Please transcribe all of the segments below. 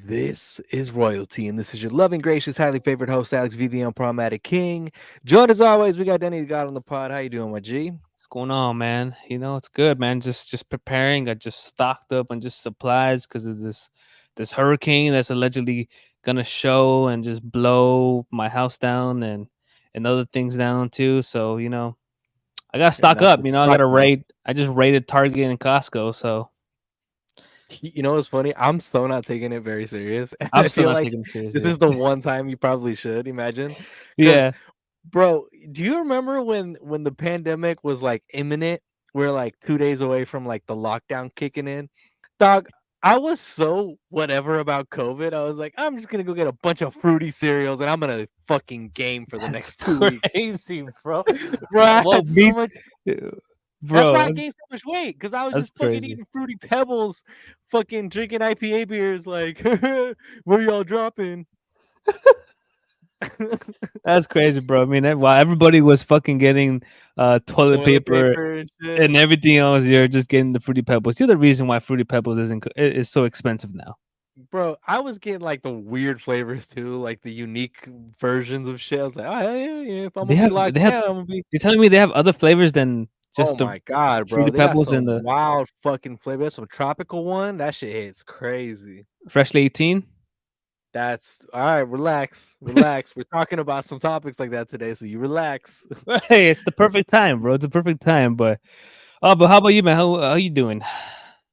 This is Royalty, and this is your loving, gracious, highly favored host, Alex V, the Unproblematic King. Joined as always, we got Denny the God on the pod. How you doing, my G? What's going on, man? It's good, man. Just preparing. I just stocked up on just supplies because of this hurricane that's allegedly gonna show and just blow my house down and other things down too. So I gotta And stock that's up. what's I up, gotta bro. rate. I just rated Target and Costco, so You know what's funny? I'm so not taking it very serious. And I'm I still feel not like taking it this seriously. is the one time you probably should imagine. Because, Yeah, bro, do you remember when the pandemic was like imminent? We're like 2 days away from like the lockdown kicking in. Dog, I was so whatever about COVID. I was like, I'm just gonna go get a bunch of fruity cereals and I'm gonna fucking game for the that's next 2 weeks. crazy, bro. Bro, I Well, had so me, much. That's bro, why I gained so much weight because I was that's just fucking crazy. eating fruity pebbles, fucking drinking IPA beers. Like, where y'all dropping? That's crazy, bro. I mean, while everybody was fucking getting toilet Toilet paper paper and shit. and everything else, you're just getting the Fruity Pebbles. You're the reason why Fruity Pebbles is so expensive now. Bro, I was getting like the weird flavors too, like the unique versions of shit. I was like, oh yeah. If I'm They gonna be have locked they have. down, I'm gonna be. You're telling me they have other flavors than Oh just the my god, bro, Fruity they got Pebbles and some the wild fucking flavor. There's some tropical one. That shit hits crazy. Freshly 18? That's all right. Relax, relax. We're talking about some topics like that today, so you relax. Hey, it's the perfect time, bro. It's a perfect time. But how about you, man? How you doing? I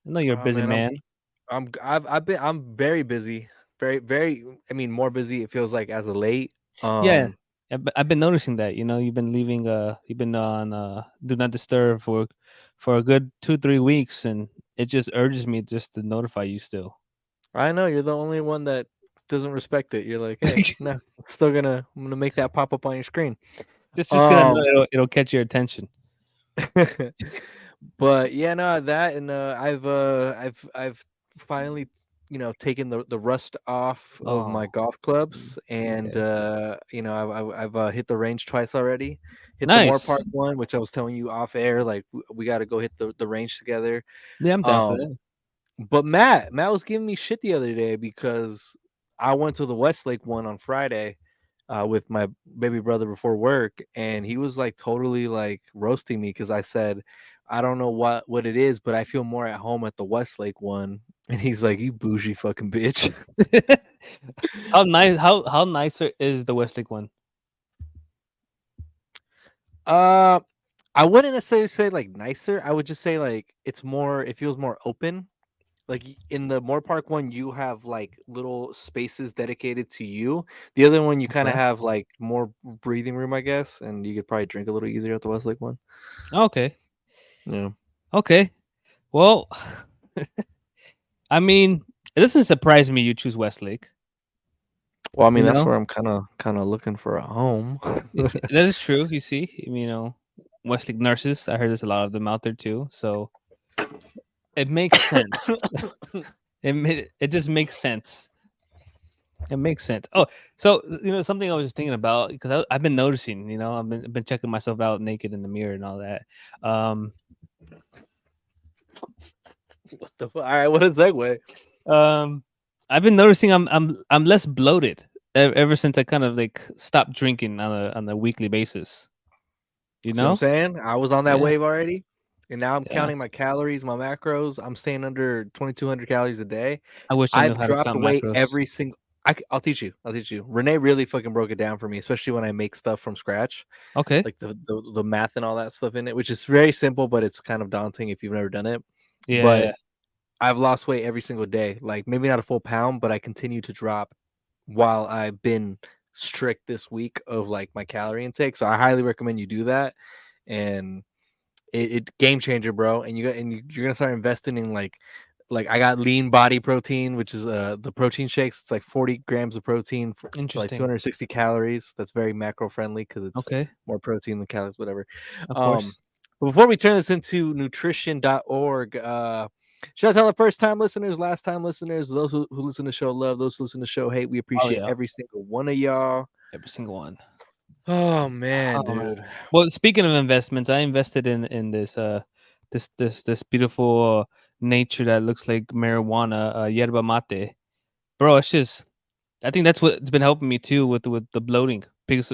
know you're a Oh busy man, man. I'm very busy. Very I mean more busy it feels like as of late. Yeah, Um I've been noticing that. You've been on Do Not Disturb for a good 2-3 weeks, and it just urges me just to notify you still. I know you're the only one that doesn't respect it. You're like, "Hey, no, it's still I'm gonna make that pop up on your screen." just because I know Um it'll catch your attention. but yeah, no, that and I've finally taken the rust off of my Oh, golf clubs, and okay, I've hit the range twice already. Hit the Moore nice. Park one, which I was telling you off air. Like we got to go hit the range together. Yeah, I'm down for Um, that. but Matt was giving me shit the other day because I went to the Westlake one on Friday with my baby brother before work, and he was like totally like roasting me because I said I don't know what it is, but I feel more at home at the Westlake one. And he's like, "You bougie fucking bitch." How nice? How nicer is the Westlake one? uh, I wouldn't necessarily say like nicer. I would just say like it feels more open. Like in the Moore Park one, you have like little spaces dedicated to you. The other one, you kind of Okay. have like more breathing room, I guess, and you could probably drink a little easier at the Westlake one. Okay. Yeah. Okay. Well, I mean, it doesn't surprise me you choose Westlake. Well, I mean, You that's know, where I'm kind of looking for a home. that is true. You see, Westlake nurses. I heard there's a lot of them out there too. So it makes sense. It just makes sense. It makes sense. Oh, so something I was just thinking about because I've been noticing. I've been checking myself out naked in the mirror and all that. Um, All right, what a segue. um, I've been noticing I'm less bloated ever since I kind of like stopped drinking on a weekly basis. You See what I'm know? saying? I was on that Yeah, wave already, and now I'm yeah. counting my calories, my macros. I'm staying under 2,200 calories a day. I wish I knew I've how to dropped count weight macros. every single. I'll teach you. I'll teach you. Renee really fucking broke it down for me, especially when I make stuff from scratch, Okay. like the math and all that stuff in it, which is very simple, but it's kind of daunting if you've never done it. Yeah. But I've lost weight every single day. Like maybe not a full pound, but I continue to drop while I've been strict this week of like my calorie intake. So I highly recommend you do that. And it game changer, bro. And you're gonna start investing in like I got lean body protein, which is the protein shakes. It's like 40 grams of protein for like Interesting. 260 calories. That's very macro friendly because it's Okay. more protein than calories, whatever. Of Um, course. but before we turn this into nutrition.org, shout out to all the first time listeners, last time listeners, those who listen to the show love, those who listen to the show hate. We Oh appreciate yeah. every single one of y'all. Every single one. Oh man, Oh man. dude. Well, speaking of investments, I invested in this beautiful nature that looks like marijuana, yerba mate. bro. It's just I think that's what's been helping me too with the bloating because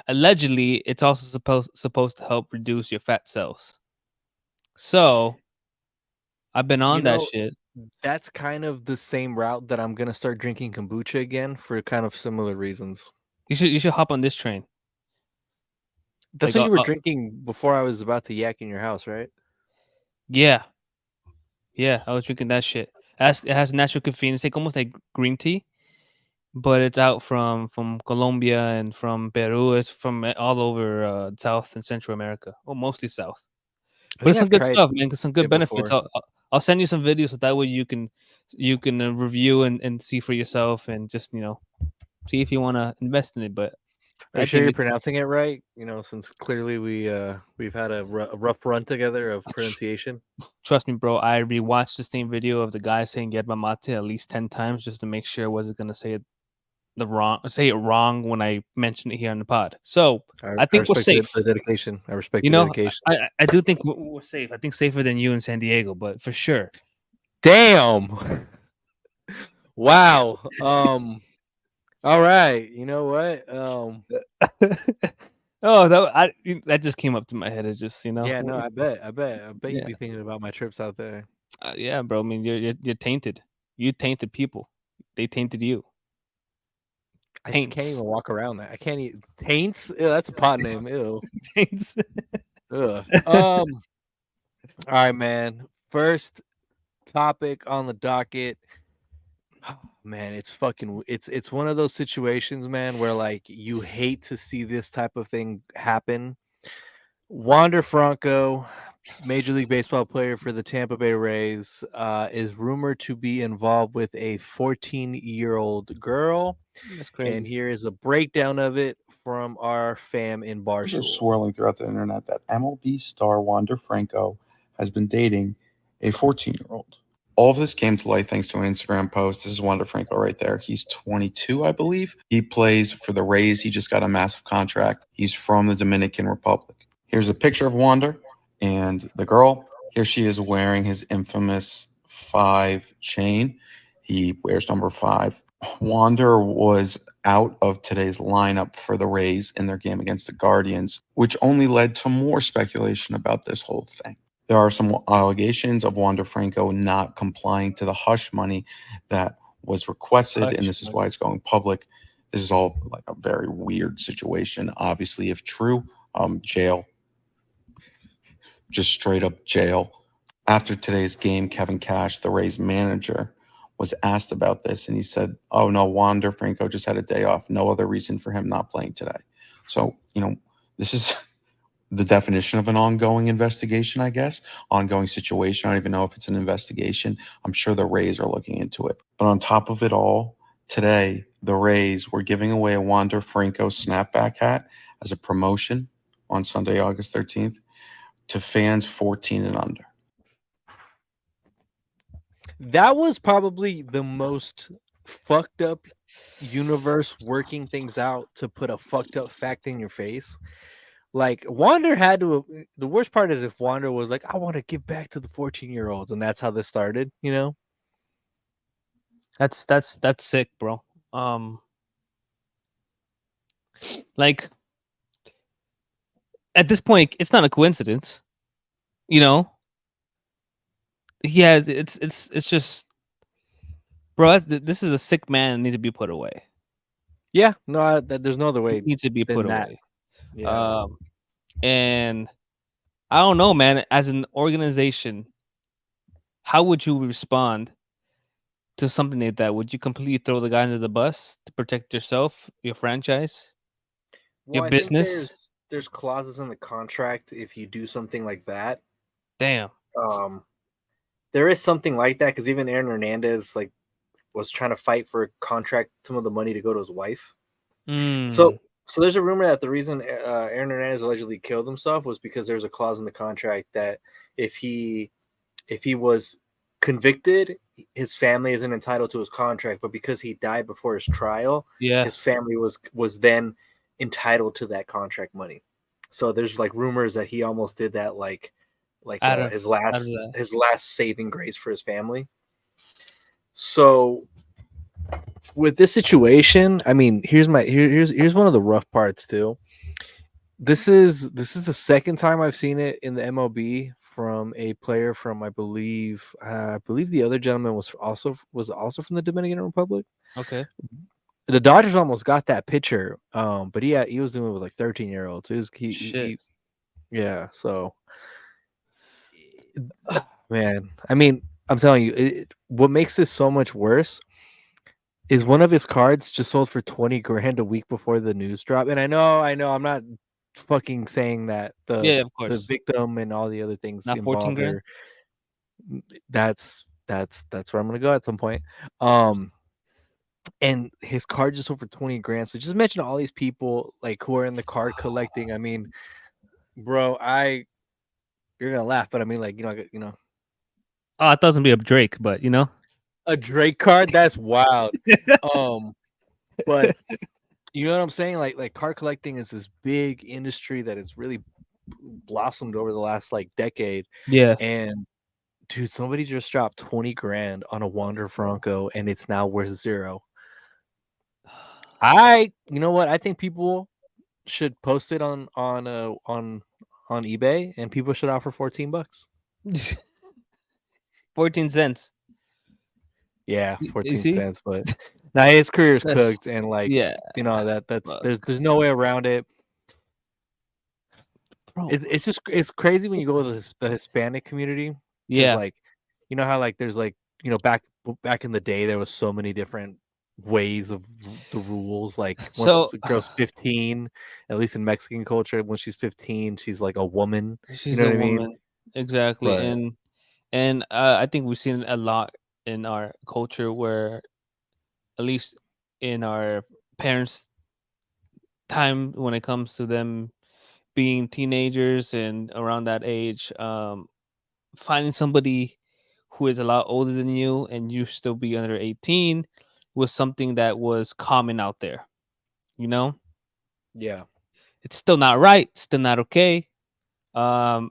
allegedly it's also supposed to help reduce your fat cells. So I've been You on that know, shit. that's kind of the same route that I'm gonna start drinking kombucha again for kind of similar reasons. You should hop on this train. That's Like what you were drinking before I was about to yak in your house, right? yeah, yeah. I was drinking that shit. It has natural caffeine. It's like almost like green tea, but it's out from Colombia and from Peru. It's from all over South and Central America. Well, mostly South. I But think it's some I've good tried stuff, man. Some good it benefits. before. I'll send you some videos so that way you can review and see for yourself and just see if you want to invest in it. But Are you I sure think you're pronouncing it right? You know, since clearly we've had a rough run together of pronunciation. trust me, bro. I rewatched the same video of the guy saying yerba mate at least 10 times just to make sure I wasn't gonna say it wrong when I mentioned it here on the pod. So I I think we're respect the safe. dedication. I respect You the know, dedication. I do think we're safe. I think safer than you in San Diego, but for sure. Damn. Wow. All right. You know what? Oh, that just came up to my head. It's just Yeah. No. I bet you'd yeah, be thinking about my trips out there. yeah, bro. I mean, you're tainted. You tainted people. They tainted you. I just can't Taints. even walk around that. I can't eat taints. Ew, that's a pot name. Ew. Taints. Ugh. All right, man. First topic on the docket. Man, it's one of those situations, man, where like you hate to see this type of thing happen. Wander Franco, Major League Baseball player for the Tampa Bay Rays, is rumored to be involved with a 14-year-old girl. That's And crazy. here is a breakdown of it from our fam in Rumors are Barstool. swirling throughout the internet that MLB star Wander Franco has been dating a 14-year-old. All of this came to light thanks to an Instagram post. This is Wander Franco right there. He's 22, I believe. He plays for the Rays. He just got a massive contract. He's from the Dominican Republic. Here's a picture of Wander and the girl. Here she is wearing his infamous 5 chain. He wears number 5. Wander was out of today's lineup for the Rays in their game against the Guardians, which only led to more speculation about this whole thing. There are some allegations of Wander Franco not complying to the hush money that was requested, and this is why it's going public. This is all like a very weird situation. Obviously, if true, jail, just straight up jail. After today's game, Kevin Cash, the Rays manager, was asked about this, and he said, "Oh no, Wander Franco just had a day off. No other reason for him not playing today." So this is the definition of an ongoing investigation, I guess. Ongoing situation. I don't even know if it's an investigation. I'm sure the Rays are looking into it. But on top of it all, today the Rays were giving away a Wander Franco snapback hat as a promotion on Sunday, August 13th, to fans 14 and under. That was probably the most fucked up universe working things out to put a fucked up fact in your face. Like Wander had to. The worst part is if Wander was like, "I want to give back to the 14-year-olds," and that's how this started. You know? That's sick, bro. Like at this point, it's not a coincidence. You know, yeah, it's just, bro. This is a sick man that needs to be put away. Yeah. No, there's no other He way needs to be than put that. away. Yeah. And I don't know, man. As an organization, how would you respond to something like that? Would you completely throw the guy under the bus to protect yourself, your franchise, your Well, I think business? there's clauses in the contract if you do something like that. Damn. There is something like that because even Aaron Hernandez was trying to fight for a contract, some of the money to go to his wife. So Mm. so there's a rumor that the reason Aaron Hernandez allegedly killed himself was because there's a clause in the contract that if he was convicted, his family isn't entitled to his contract, but because he died before his trial, Yeah. his family was then entitled to that contract money. So there's like rumors that he almost did that Out of his that. last saving grace for his family. So with this situation, I mean, here's one of the rough parts too. This is the second time I've seen it in the MLB from a player from I believe the other gentleman was also from the Dominican Republic. Okay. The Dodgers almost got that pitcher, but he was doing it with like 13-year-olds. He was Shit. yeah. So man, I mean, I'm telling you, what makes this so much worse is one of his cards just sold for 20 grand a week before the news drop. And I know, I'm not fucking saying that Yeah, the of the course. victim and all the other things Not 14 involved grand. are that's where I'm gonna go at some point. Um, and his card just sold for 20 grand. So just imagine all these people like who are in the card collecting. I mean, bro, you're gonna laugh, but I mean, like Oh, I thought it was gonna be a Drake, but you know. a Drake card, that's wild. Um, but you know what I'm saying? Like card collecting is this big industry that has really blossomed over the last like decade. Yeah. And dude, somebody just dropped 20 grand on a Wander Franco and it's now worth zero. You know what? I think people should post it on eBay and people should offer $14. 14 cents. Yeah, You 14 see? cents, but now his career's That's cooked and like yeah. that's Fuck. there's no way around it. Bro. It's crazy when you go to the Hispanic community because Yeah. like you know how like there's like back in the day there was so many different ways of the rules. Like once So a girl's 15, at least in Mexican culture, when she's 15, she's like a woman. You she's know a what I mean? woman. Exactly. But And I think we've seen a lot in our culture where at least in our parents' time when it comes to them being teenagers and around that age, finding somebody who is a lot older than you and you still be under 18 was something that was common out there. You know, yeah, it's still not right, still not okay. Um,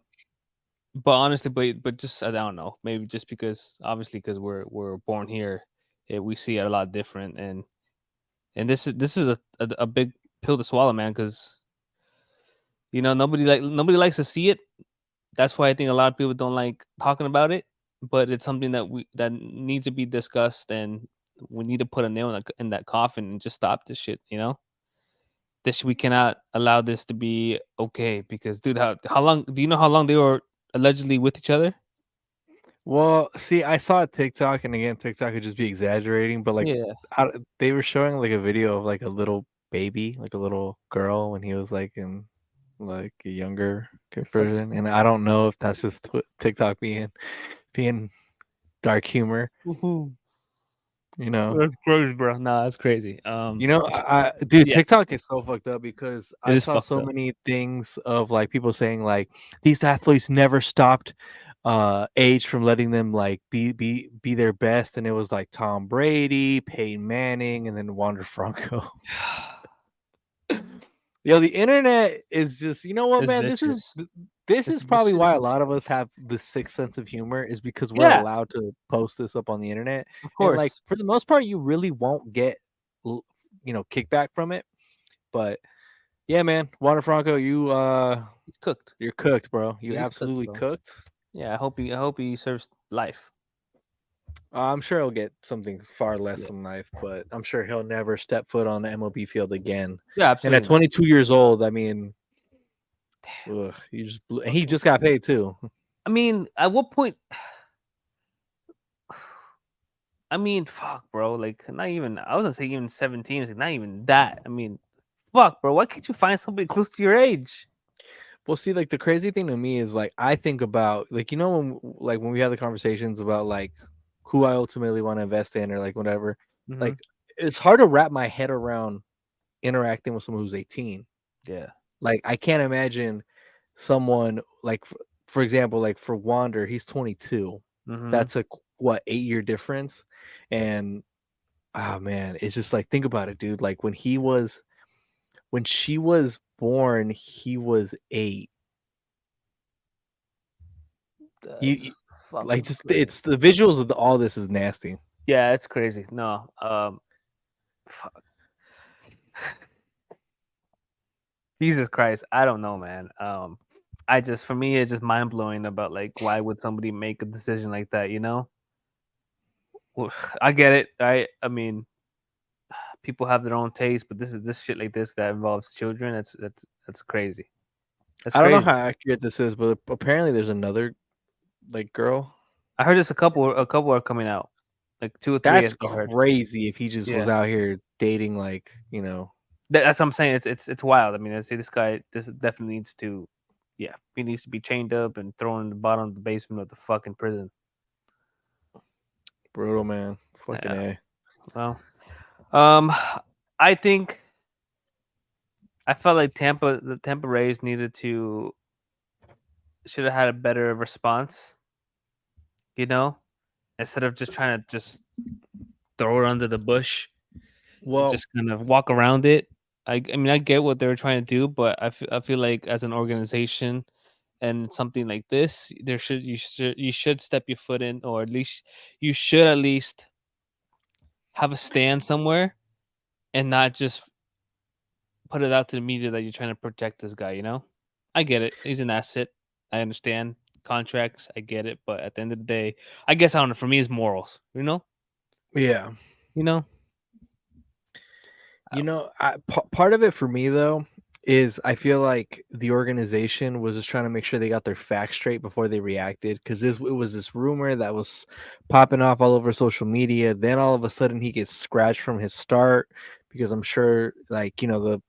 but honestly, but just I don't know, maybe just because obviously because we're born here, we see it a lot different, and this is a big pill to swallow, man, because you know nobody likes to see it. That's why I think a lot of people don't like talking about it, but it's something that needs to be discussed, and we need to put a nail in that coffin and just stop this shit. You know, we cannot allow this to be okay because, dude, how long do you know how long they were allegedly with each other? well, see, I saw a TikTok, and again, TikTok could just be exaggerating, but like Yeah, they were showing like a video of like a little baby, like a little girl, when he was like in like a younger version, and I don't know if that's just TikTok being dark humor, Woohoo. you know. That's crazy, bro. Nah, that's crazy. Dude, Yeah, TikTok is so fucked up because it I is saw fucked so up. many things of like people saying like these athletes never stopped age from letting them like be their best, and it was like Tom Brady, Peyton Manning, and then Wander Franco. Yo, the internet is just, you know what, It's man? vicious. This It's is probably why vicious. a lot of us have the sixth sense of humor is because we're Yeah, allowed to post this up on the internet, of and like course. for the most part, you really won't get kickback from it. But yeah, man, Wander Franco, He's cooked. you're cooked, bro. You He's cooked, absolutely bro. cooked. Yeah, I hope he serves life. I'm sure he'll get something far less Yeah. than life, but I'm sure he'll never step foot on the MLB field again. Yeah, And at absolutely not. 22 years old, I mean, ugh, and he Fucking. just got paid too. I mean, at what point? I mean, fuck, bro. Like, not even. I was gonna say even 17. It's like not even that. I mean, fuck, bro. Why can't you find somebody close to your age? Well, see, like the crazy thing to me is like I think about like when we have the conversations about like who I ultimately want to invest in or like whatever, Hmm. like it's hard to wrap my head around interacting with someone who's 18. Yeah. Like I can't imagine someone like for example, like for Wander, he's 22. Hmm. That's a what 8-year difference, and oh man, it's just like think about it, dude. Like when she was born, he was 8. That's Like fucking just crazy. it's the visuals of all this is nasty. Yeah, it's crazy. No. Fuck. Jesus Christ, I don't know, man. For me, it's just mind blowing about like why would somebody make a decision like that? You know, well, I get it. I mean, people have their own taste, but this shit like this that involves children. That's crazy. That's I don't know crazy. how accurate this is, but apparently there's another like girl. I heard a couple are coming out, like 2 or 3. That's I heard. crazy if he just was Yeah, out here dating like, that's what I'm saying. It's wild. I mean, I see this guy. This definitely needs to, yeah, he needs to be chained up and thrown in the bottom of the basement of the fucking prison. brutal, man. Fucking Yeah. A. Well, I think I felt like the Tampa Rays should have had a better response. You know, instead of just trying to just throw it under the bush and Well, just kind of walk around it. I mean, I get what they were trying to do, but I feel like as an organization and something like this, you should step your foot in, or at least you should at least have a stand somewhere and not just put it out to the media that you're trying to protect this guy. You know, I get it. He's an asset. I understand contracts. I get it, but at the end of the day, I guess I don't know. For me, it's morals. yeah. You know. Part of it for me though is I feel like the organization was just trying to make sure they got their facts straight before they reacted, because it was this rumor that was popping off all over social media. Then all of a sudden he gets scratched from his start because I'm sure like the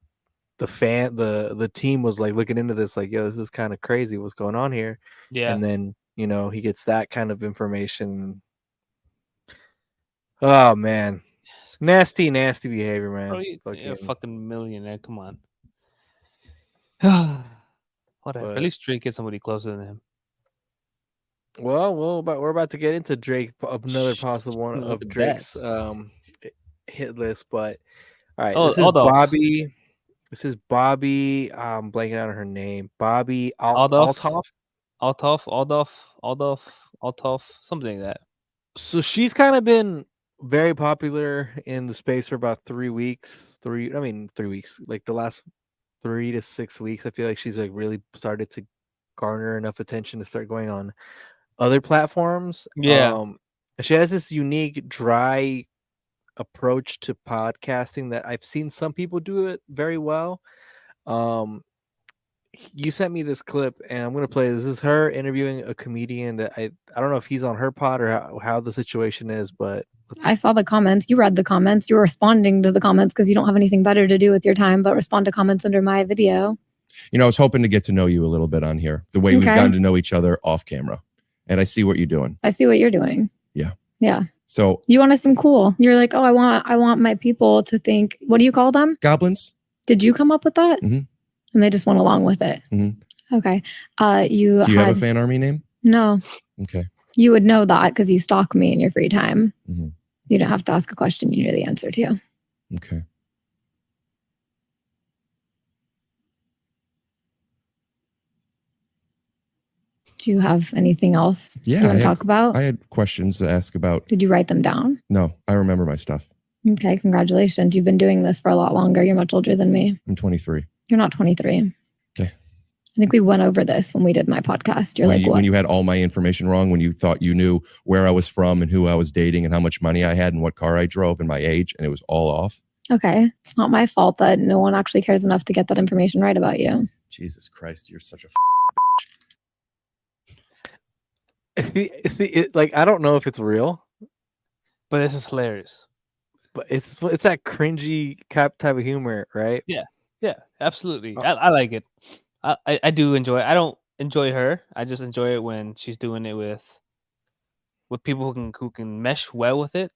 team was like looking into this like, yo, this is kind of crazy, what's going on here. Yeah. And then he gets that kind of information. Oh man, nasty behavior, man. Bro, you're a fucking millionaire. Come on. Whatever. At least Drake is somebody closer than him. Well, we're about to get into Drake, another possible one Look of at Drake's that. hit list. But all right, Oh, this is Althoff. Bobbi. This is Bobbi. I'm blanking out on her name. Bobbi Althoff. Althoff, something like that. So she's kind of been very popular in the space for about 3 weeks. 3 weeks, like the last 3 to 6 weeks. I feel like she's like really started to garner enough attention to start going on other platforms. Yeah. She has this unique, dry approach to podcasting that I've seen some people do it very well. You sent me this clip, and I'm gonna play. This is her interviewing a comedian that I don't know if he's on her pod or how the situation is, but I saw the comments. You read the comments. You were responding to the comments because you don't have anything better to do with your time but respond to comments under my video. I was hoping to get to know you a little bit on here, the way we've gotten to know each other off camera. And I see what you're doing. I see what you're doing. Yeah. Yeah. So you want to seem cool. You're like, oh, I want my people to think, what do you call them? Goblins. Did you come up with that? Mm-hmm. And they just went along with it. Mm-hmm. Okay. Do you have a fan army name? No. Okay. You would know that because you stalk me in your free time. Mm-hmm. You don't have to ask a question you know the answer to. Okay. Do you have anything else you want to talk about? I had questions to ask about. Did you write them down? No, I remember my stuff. Okay, congratulations. You've been doing this for a lot longer. You're much older than me. I'm 23. You're not 23. Okay. I think we went over this when we did my podcast. You're like, what? When you had all my information wrong, when you thought you knew where I was from and who I was dating and how much money I had and what car I drove and my age, and it was all off. Okay. It's not my fault that no one actually cares enough to get that information right about you. Jesus Christ, you're such a See, like I don't know if it's real, but this is hilarious. But it's that cringy type of humor, right? Yeah, absolutely. I like it. I do enjoy it. I don't enjoy her. I just enjoy it when she's doing it with people who can mesh well with it.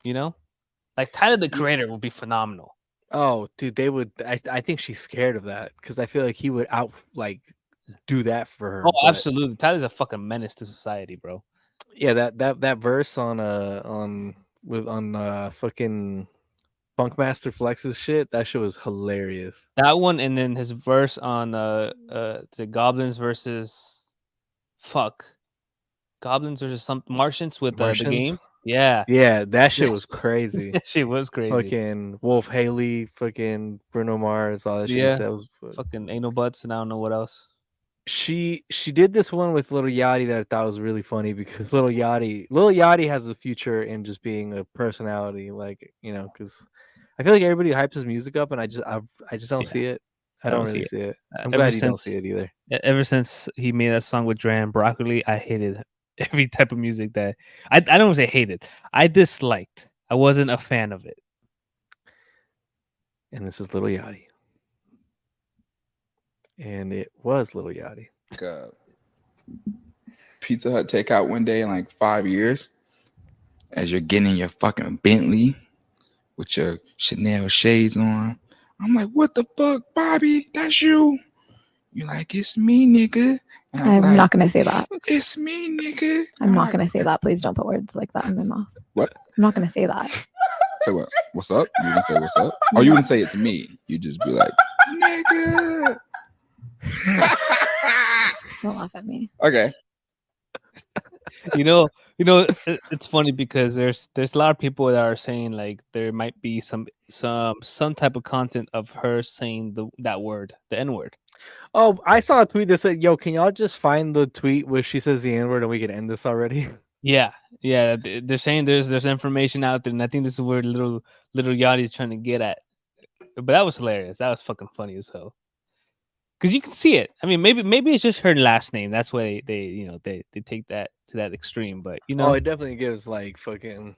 Like Tyler the Creator would be phenomenal. Oh, dude, they would. I think she's scared of that because I feel like he would do that for her. Oh, absolutely. Tyler's a fucking menace to society, bro. Yeah, that verse on fucking Funkmaster Flex's shit, that shit was hilarious. That one, and then his verse on the Goblins versus Goblins versus some Martians with the game. Yeah, Yeah, that shit was crazy. she was crazy. Fucking Wolf Haley, fucking Bruno Mars, all that shit. Yeah. That was Fucking anal butts, and I don't know what else. she did this one with Lil Yachty that I thought was really funny because Lil Yachty has a future in just being a personality, like, you know, because I feel like everybody hypes his music up, and I just don't Yeah, see it. I I don't don't see really it. see it. I'm Ever glad you don't since see it either. ever since he made that song with Dre and Broccoli, I hated every type of music that I don't want to say hated. I disliked. I wasn't a fan of it. And this is Lil Yachty, and it was Lil Yachty. Like a Pizza Hut takeout one day in like 5 years, as you're getting in your fucking Bentley with your Chanel shades on. I'm like, what the fuck, Bobby? That's you. You're like, it's me, nigga. And I'm like, not going to say that. It's me, nigga. I'm not like, going to say that. Please don't put words like that in my mouth. What? I'm not going to say that. Say what? What's up? You gonna say what's up? Or you wouldn't say it's me. You just be like, nigga. Don't laugh at me. Okay. You know, it's funny because there's a lot of people that are saying like there might be some type of content of her saying that word, the N-word. Oh, I saw a tweet that said, "Yo, can y'all just find the tweet where she says the N-word and we can end this already?" Yeah. They're saying there's information out there, and I think this is where little Yachty's trying to get at. But that was hilarious. That was fucking funny as hell. Because you can see it. I mean, maybe it's just her last name. That's why they take that to that extreme. But Oh, it definitely gives like fucking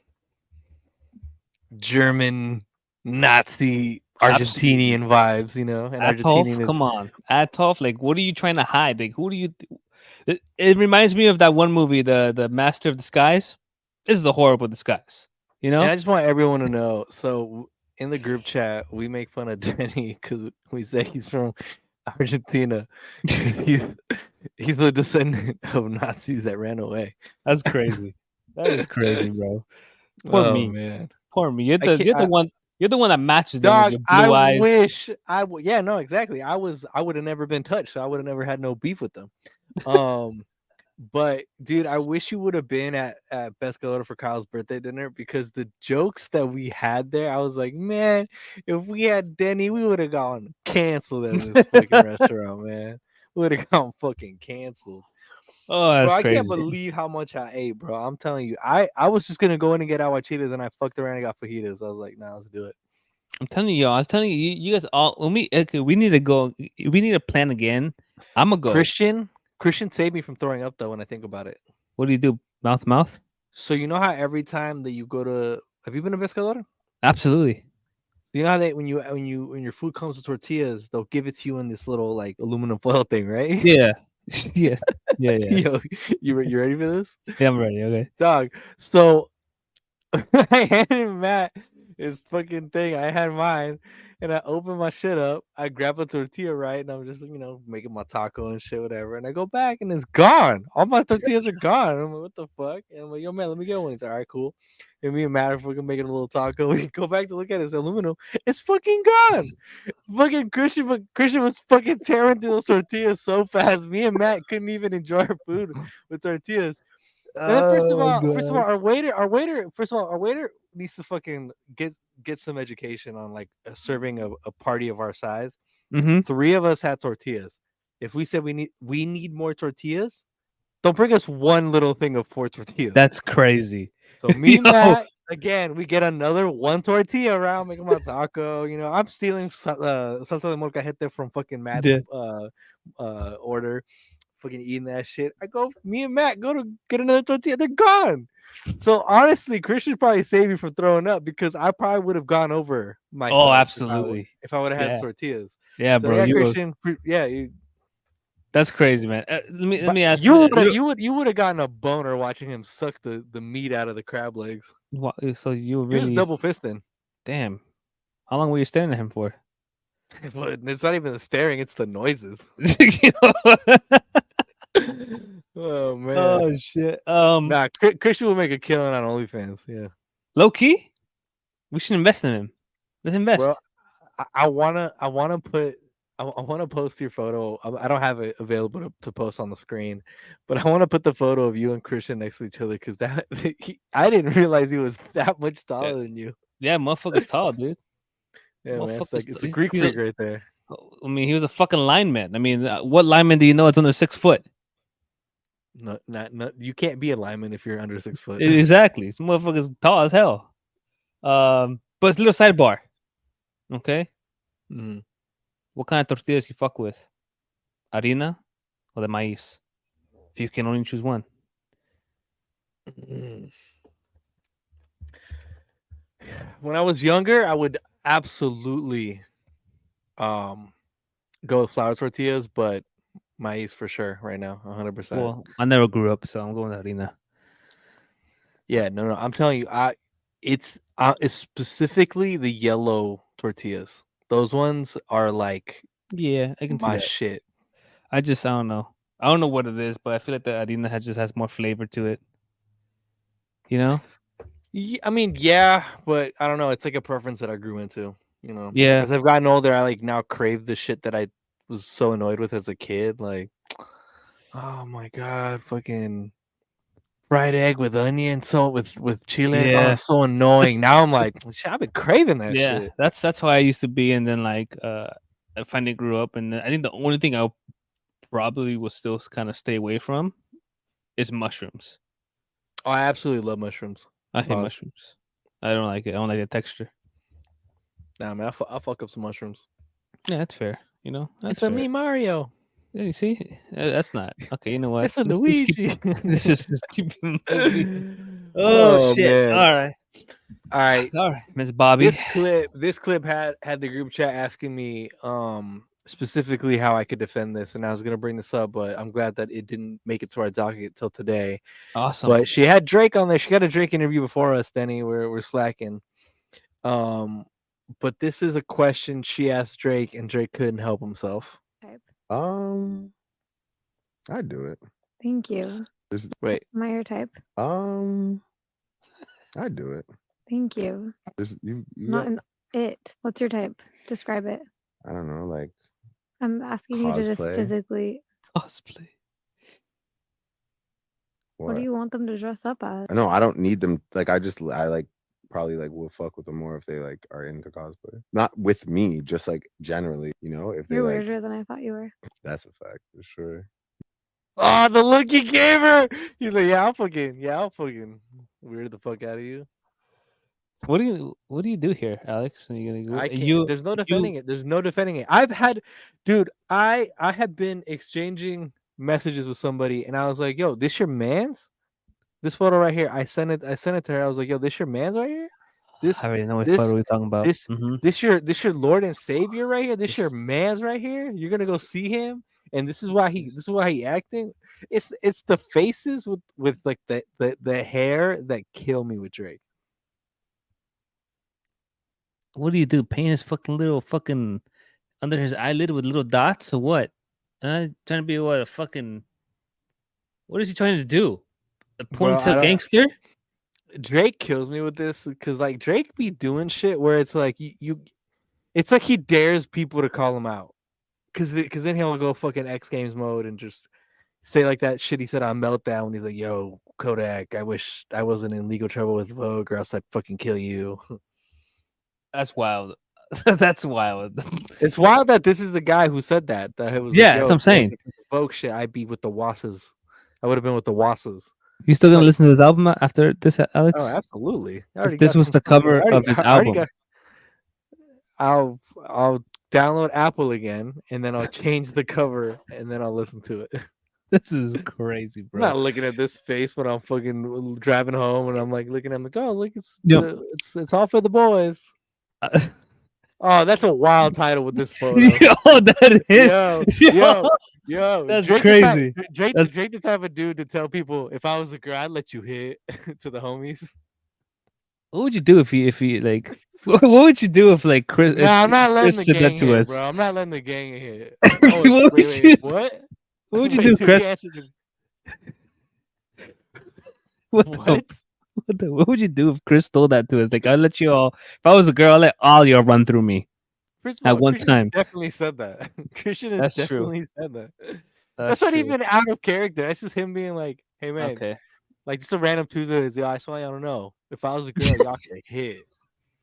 German Nazi Argentinian vibes, you know. And Althoff, come on, Althoff. Like, what are you trying to hide? Like, who do you? It reminds me of that one movie, the Master of Disguise. This is a horrible disguise, you know. And I just want everyone to know. So in the group chat, we make fun of Denny because we say he's from Argentina. he's the descendant of Nazis that ran away. That's crazy. That is crazy, bro. Poor me, man. Poor me. You're the one. You're the one that matches them Dog, with your blue eyes. Wish I would. Yeah, no, exactly. I would have never been touched. So I would have never had no beef with them. But dude, I wish you would have been at Best Galota for Kyle's birthday dinner because the jokes that we had there, I was like, man, if we had Denny, we would have gone canceled at this fucking restaurant, man. We would have gone fucking canceled. Oh, that's bro, crazy. I can't believe how much I ate, bro. I'm telling you, I was just gonna go in and get aguachitas, and I fucked around and got fajitas. I was like, nah, let's do it. I'm telling you, you guys all when we need to go. We need to plan again. I'm gonna go. Christian saved me from throwing up though when I think about it. What do you do? Mouth to mouth? So you know how every time that you go to, have you been to Pescador? Absolutely. You know how they when your food comes with tortillas, they'll give it to you in this little like aluminum foil thing, right? Yeah. Yeah. Yo, you ready for this? Yeah, I'm ready. Okay. Dog. So I handed Matt his fucking thing. I had mine, and I opened my shit up. I grab a tortilla, right, and I'm just making my taco and shit, whatever. And I go back, and it's gone. All my tortillas are gone. I'm like, what the fuck? And I'm like, yo, man, let me get one. He's like, all right, cool. And me and Matt are fucking making a little taco. We go back to look at it. It's aluminum. It's fucking gone. Fucking Christian was fucking tearing through those tortillas so fast. Me and Matt couldn't even enjoy our food with tortillas. And then first of all, our waiter needs to fucking get some education on like serving a party of our size. Mm-hmm. 3 of us had tortillas. If we said we need more tortillas, don't bring us one little thing of 4 tortillas. That's crazy. So me and Matt, again, we get another 1 tortilla around, making my taco. I'm stealing salsa de molcajete from fucking Matt's order. Fucking eating that shit. Me and Matt go to get another tortilla. They're gone. So honestly, Christian probably saved me from throwing up because I probably would have gone over my. Oh, absolutely. If I would have had tortillas. Yeah, so, bro. Yeah, Christian. That's crazy, man. Let me ask you. You would have gotten a boner watching him suck the meat out of the crab legs. So you really? He was double fisting. Damn. How long were you staring at him for? But it's not even the staring; it's the noises. Oh man! Oh shit! Nah, Christian will make a killing on OnlyFans. Yeah, low key, we should invest in him. Let's invest. Well, I wanna put I want to post your photo. I don't have it available to post on the screen, but I want to put the photo of you and Christian next to each other because I didn't realize he was that much taller than you. Yeah, motherfucker's tall, dude. Yeah, man, it's like it's a He's- Greek he's freak right there. I mean, he was a fucking lineman. I mean, what lineman do you know it's under 6 foot? No, not you can't be a lineman if you're under 6 foot. Exactly. This motherfucker's tall as hell. But it's a little sidebar. Okay. Mhm. What kind of tortillas you fuck with? Harina or the maíz? If you can only choose one. Mm. When I was younger, I would absolutely go with flour tortillas, but maize for sure right now, 100%. Well, I never grew up, so I'm going with harina. Yeah, no, I'm telling you, it's specifically the yellow tortillas. Those ones are like Yeah, I can see my that. shit. I don't know. I don't know what it is, but I feel like the harina just has more flavor to it. You know? Yeah, I mean, yeah, but I don't know. It's like a preference that I grew into. You know, Yeah. as I've gotten older, I like now crave the shit that I was so annoyed with as a kid. Like, oh my god, fucking fried egg with onion, so with chile. Oh, Yeah. it's so annoying. Now I'm like, shit, I've been craving that Yeah, shit. that's how I used to be, and then like I finally grew up, and then I think the only thing I probably will still kind of stay away from is mushrooms. Oh, I absolutely love mushrooms. I hate mushrooms. I don't like it. I don't like the texture. Nah, man, I'll fuck up some mushrooms. Yeah, that's fair. You know, that's It's a fair. me Mario. Yeah, you see, that's not okay. You know what? It's a Let's Luigi. this is just keep it moving. Oh, shit! man. All right, All right. Miss Bobby. This clip had the group chat asking me specifically how I could defend this, and I was gonna bring this up, but I'm glad that it didn't make it to our docket till today. Awesome. But she had Drake on there. She got a Drake interview before us, Denny. We're slacking. But this is a question she asked Drake, and Drake couldn't help himself. I'd do it. Thank you. Wait. Am I your type? I'd do it. Thank you. You Not an it. What's your type? Describe it. I don't know, like I'm asking you to Cosplay? physically. Cosplay. What do you want them to dress up as? No, I don't need them. Like I like probably like will fuck with them more if they like are into cosplay. Not with me, just like generally, you know. If You're they like, weirder than I thought you were. that's a fact for sure. Oh, the look he gave her. He's like, I'll fucking weird the fuck out of you. What do you do here, Alex? Are you gonna go? I can't. There's no defending it. There's no defending it. I had been exchanging messages with somebody, and I was like, "Yo, this your man's? This photo right here." I sent it to her. I was like, "Yo, this your man's right here? This I already know what photo we're talking about. This your Lord and Savior right here. This your man's right here. You're gonna go see him, and this is why he acting. It's the faces with like the hair that kill me with Drake. What do you do? Paint his fucking little fucking under his eyelid with little dots or what? Trying to be what a fucking. What is he trying to do? A ponytail gangster? Drake kills me with this because like Drake be doing shit where it's like you it's like he dares people to call him out because then he'll go fucking X Games mode and just say like that shit he said on Meltdown when he's like, "Yo, Kodak, I wish I wasn't in legal trouble with Vogue or else I'd fucking kill you." That's wild. That's wild. It's wild that this is the guy who said that. That it was yeah, like, that's what I'm saying. Vogue shit, I'd be with the Wasses. I would have been with the Wasses. You still gonna listen to this album after this, Alex? Oh, absolutely. If this was the cover of his album, I'll download Apple again, and then I'll change the cover, and then I'll listen to it. This is crazy, bro. I'm not looking at this face when I'm fucking driving home, and I'm like looking at him like, oh, look, it's all for the boys. Oh, that's a wild title with this photo. Yo, that is. Yo, that's Drake crazy. Drake the type of dude to tell people, if I was a girl, I'd let you hit to the homies. What would you do if he like? What would you do if like Chris? Nah, I'm not letting Chris the said gang that to hit, us, bro. I'm not letting the gang hit. What would you? What? What would you do, Chris? What would you do if Chris told that to us? Like, I'll let you all. If I was a girl, I'll let all y'all run through me. First of At all, one Christian has time. definitely said that. Christian has That's true. definitely said that. That's not true. even out of character. That's just him being like, "Hey man, Okay. like just a random Tuesday. Yo, I swear I don't know. If I was a girl, y'all could hit.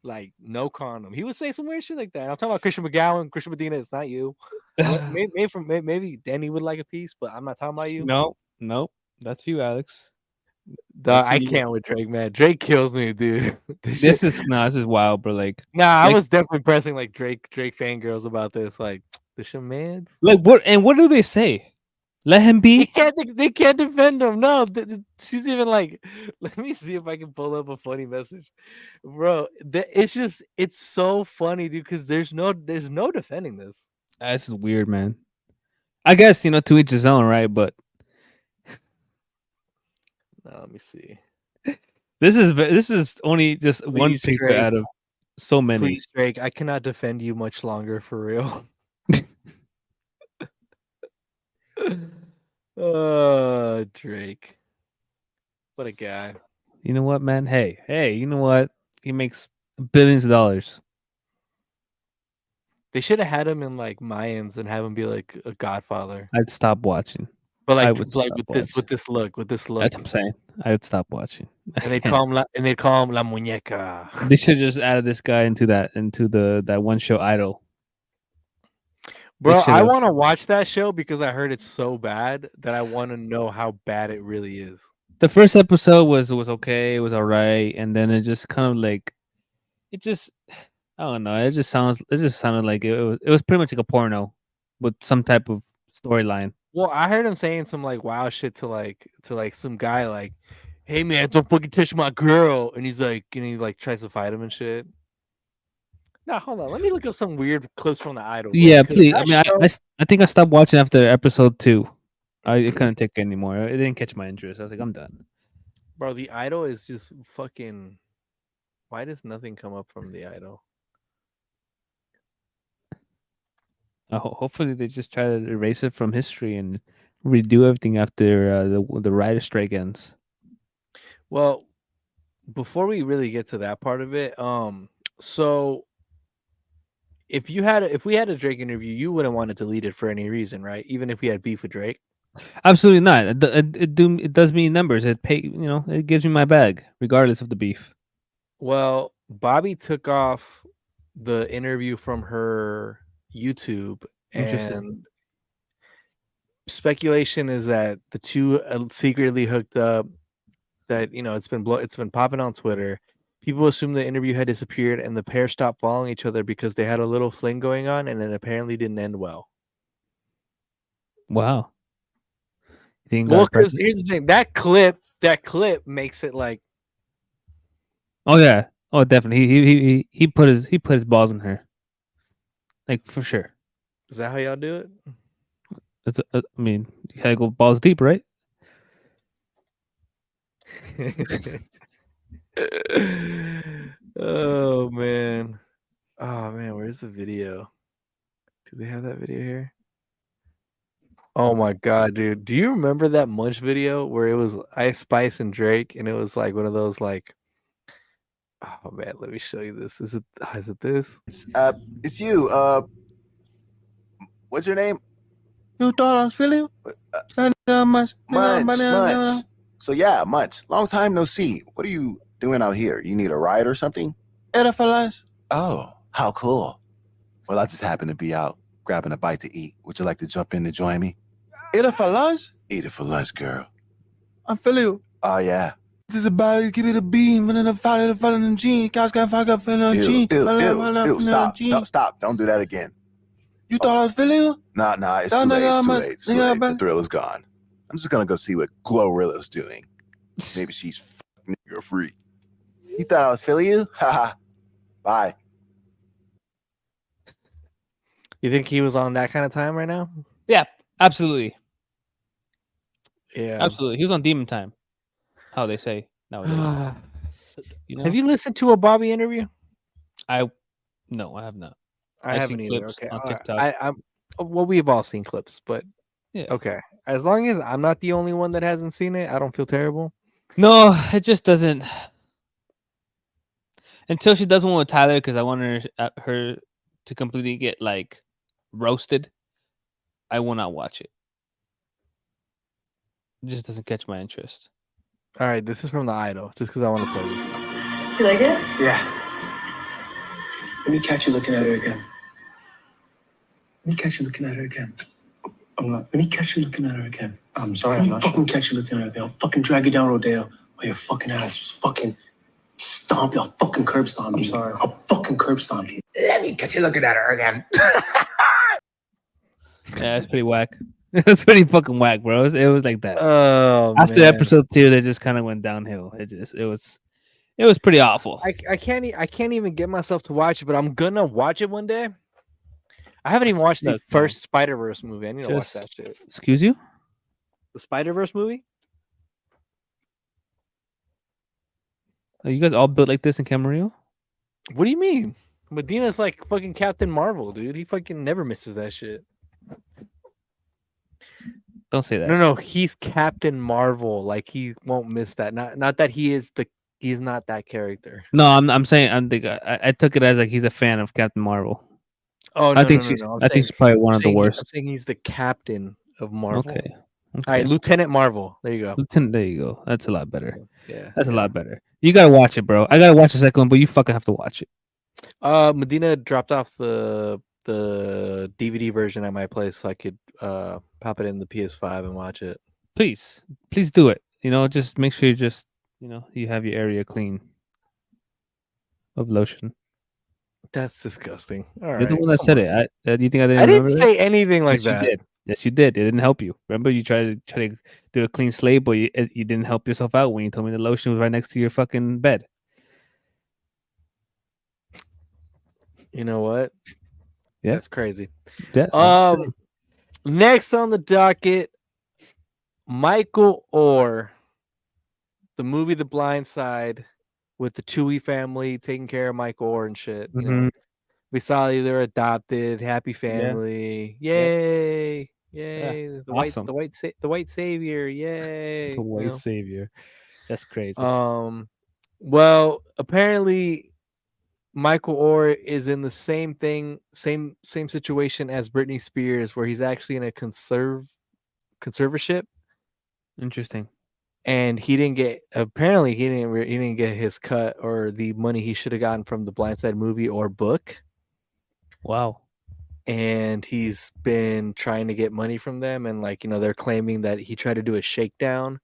Like no condom." He would say some weird shit like that. I'm talking about Christian McGowan, Christian Medina. It's not you. Maybe Denny would like a piece, but I'm not talking about you. Nope. That's you, Alex. I can't with Drake, man. Drake kills me, dude. This is wild, bro. Like, I like- was definitely pressing like Drake fangirls about this. Like, this your man's. like what do they say? Let him They be. can't defend him. No, she's even like, let me see if I can pull up a funny message, bro. It's so funny, dude. Because there's no defending this. This is weird, man. I guess to each his own, right? But Let me see. this is only just one Please, picture Drake. out of so many. Please, Drake, I cannot defend you much longer for real. Oh, Drake. What a guy. You know what, man? Hey, you know what? He makes billions of dollars. They should have had him in like Mayans and have him be like a Godfather. I'd stop watching. But I like, would like stop with this look. That's what I'm saying. I would stop watching. And they call him La Muñeca. They should just add this guy into that one show Idol. Bro, I should've. want to watch that show because I heard it's so bad that I want to know how bad it really is. The first episode was okay, it was alright, and then it just kind of like I don't know. It just sounded like it was pretty much like a porno with some type of storyline. Well, I heard him saying some like wow shit to some guy like, "Hey man, don't fucking touch my girl," and he tries to fight him and shit. Now hold on, let me look up some weird clips from the Idol. Bro, Yeah, please. I that mean, show- I think I stopped watching after episode 2. I couldn't take it anymore. It didn't catch my interest. I was like, I'm done. bro, the Idol is just fucking. Why does nothing come up from the Idol? Hopefully, they just try to erase it from history and redo everything after the writer strike ends. Well, before we really get to that part of it, so if we had a Drake interview, you wouldn't want to delete it for any reason, right? Even if we had beef with Drake. Absolutely not. It does me numbers. It gives me my bag, regardless of the beef. Well, Bobbi took off the interview from her YouTube, Interesting. and speculation is that the two secretly hooked up. That it's been popping on Twitter. People assume the interview had disappeared, and the pair stopped following each other because they had a little fling going on, and it apparently didn't end well. Wow. Well, because here's the thing: that clip makes it like. Oh yeah. Oh, definitely. He put his balls in her. Like for sure. Is that how y'all do it? I mean, you gotta go balls deep, right? Oh man, where's the video? Do they have that video here? Oh my god, dude! Do you remember that Munch video where it was Ice Spice and Drake, and it was like one of those like, oh man, let me show you this. Is it this? It's you. What's your name? You thought I was feeling Munch. So yeah, Munch. Long time no see. What are you doing out here? You need a ride or something? Oh, how cool. Well, I just happened to be out grabbing a bite to eat. Would you like to jump in to join me? Eat it for lunch? Eat it for lunch, girl. I'm feeling you. Oh yeah. This is about give it a beam and then a fire the fun in jean. Cows got fuck up in a jean. Ew, stop. Don't do that again. You thought I was feeling you? Nah, it's too late. It's too late. The thrill is gone. I'm just gonna go see what Glorilla's doing. Maybe she's nigger free. You thought I was feeling you? Haha. Bye. You think he was on that kind of time right now? Yeah, absolutely. Yeah, Absolutely. He was on demon time. How they say nowadays. Have you listened to a Bobby interview? No, I have not. I I've haven't seen either. clips Okay, on TikTok. well, we've all seen clips, but Yeah. okay. As long as I'm not the only one that hasn't seen it, I don't feel terrible. No, it just doesn't. Until she does one with Tyler, because I want her to completely get like roasted, I will not watch it. It just doesn't catch my interest. All right, this is from the Idol, just because I want to play this. You like it? Yeah. Let me catch you looking at her again. Let me catch you looking at her again. I'm not. Let me catch you looking at her again. I'm sorry, I'm not fucking catch you looking at her again. I'll fucking drag you down, Rodeo, while your fucking ass just fucking stomp you. I'll fucking curb stomp you. I'm sorry. I'll fucking curb stomp you. Let me catch you looking at her again. Yeah, that's pretty whack. That's pretty fucking whack, bro. It was like that. Oh, After man. episode 2, they just kind of went downhill. It was pretty awful. I can't even get myself to watch it, but I'm gonna watch it one day. I haven't even watched the Look, first Spider-Verse movie. I need to watch that shit. Excuse you? The Spider-Verse movie? Are you guys all built like this in Camarillo? What do you mean? Medina's like fucking Captain Marvel, dude. He fucking never misses that shit. Don't say that. No, he's Captain Marvel. Like he won't miss that. Not that he's not that character. No, I'm saying I took it as like he's a fan of Captain Marvel. Oh, no, I think no. she's probably one of the worst. I'm saying he's the captain of Marvel. Okay. All right, Lieutenant Marvel. There you go. Lieutenant, there you go. That's a lot better. Yeah. That's a lot better. You gotta watch it, bro. I gotta watch the second one, but you fucking have to watch it. Medina dropped off the DVD version at my place so I could pop it in the PS5 and watch it. Please do it. Just make sure you have your area clean of lotion. That's disgusting. All You're right, the one that said it. Do you think I didn't? I didn't remember say that? anything like Yes, that. You did. Yes, you did. It didn't help you. Remember, you tried to do a clean slate, but you didn't help yourself out when you told me the lotion was right next to your fucking bed. You know what? Yeah, that's crazy. Yeah. Next on the docket, Michael Oher, the movie The Blind Side, with the Chewie family taking care of Michael Oher and shit. You know, we saw they're adopted, happy family. Yeah. Yay! Yay! Yeah. The Awesome. the white savior. Yay! The white savior. That's crazy. Well, apparently Michael Oher is in the same situation as Britney Spears, where he's actually in a conservatorship. Interesting. And he didn't get his cut or the money he should have gotten from the Blindside movie or book. Wow. And he's been trying to get money from them, and they're claiming that he tried to do a shakedown.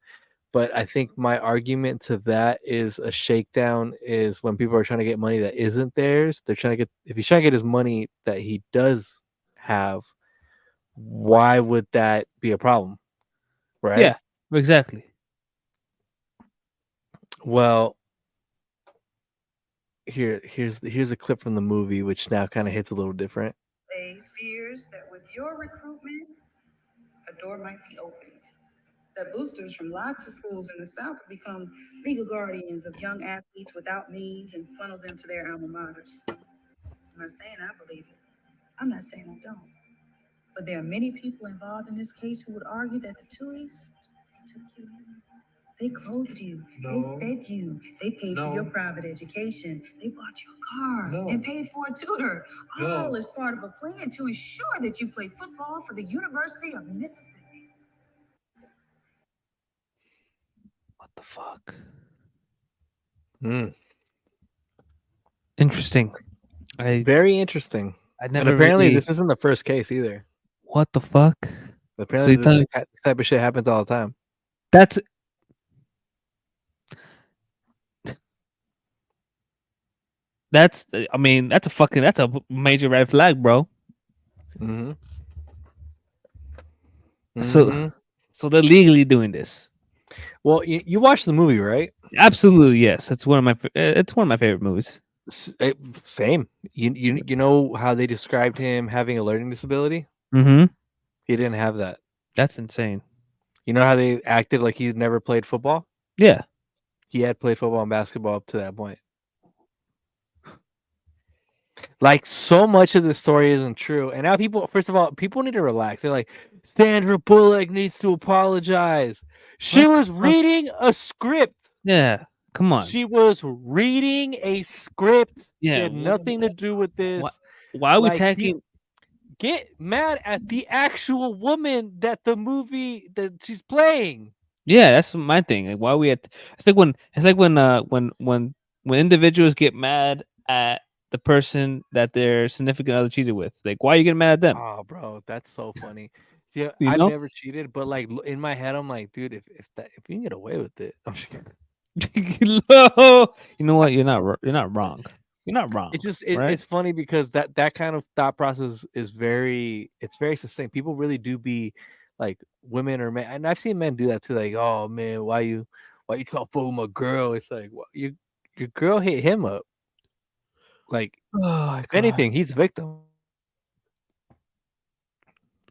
But I think my argument to that is a shakedown is when people are trying to get money that isn't theirs. They're trying to if he's trying to get his money that he does have, why would that be a problem? Right? Yeah, exactly. Well, here's a clip from the movie, which now kind of hits a little different. Fears that with your recruitment, a door might be opened. That boosters from lots of schools in the South will become legal guardians of young athletes without means and funnel them to their alma maters. I'm not saying I believe it. I'm not saying I don't. But there are many people involved in this case who would argue that the Tuohys, they took you in. They clothed you. No. They fed you. They paid for your private education. They bought you a car and paid for a tutor. All as part of a plan to ensure that you play football for the University of Mississippi. What the fuck? Interesting. Very interesting. I never. And apparently, this isn't the first case either. What the fuck? Apparently, this type of shit happens all the time. That's I mean, that's a major red flag, bro. Mm-hmm. So they're legally doing this. Well, you watched the movie, right? Absolutely, yes. It's one of my favorite movies. Same. You know how they described him having a learning disability? Mm-hmm. He didn't have that. That's insane. You know how they acted like he's never played football? Yeah. He had played football and basketball up to that point. Like, so much of the story isn't true. And now people need to relax. They're like, Sandra Bullock needs to apologize. She was reading a script. Yeah. Come on. She was reading a script. Yeah. It had nothing to do with this. Why are we Like, attacking? Get mad at the actual woman that the movie that she's playing. Yeah, that's my thing. Like, why are we at? It's like when individuals get mad at the person that their significant other cheated with. Like, why are you getting mad at them? Oh, bro, that's so funny. Yeah, You I've know? never cheated, but like in my head, I'm like, dude, if you can get away with it, I'm just kidding. You know what? You're not wrong. You're not wrong. It's just right? it's funny because that kind of thought process is very succinct. People really do be like women or men, and I've seen men do that too. Like, oh man, why you trying to fuck with my girl? It's like, well, your girl hit him up. Like, Oh my if God. anything, he's a victim.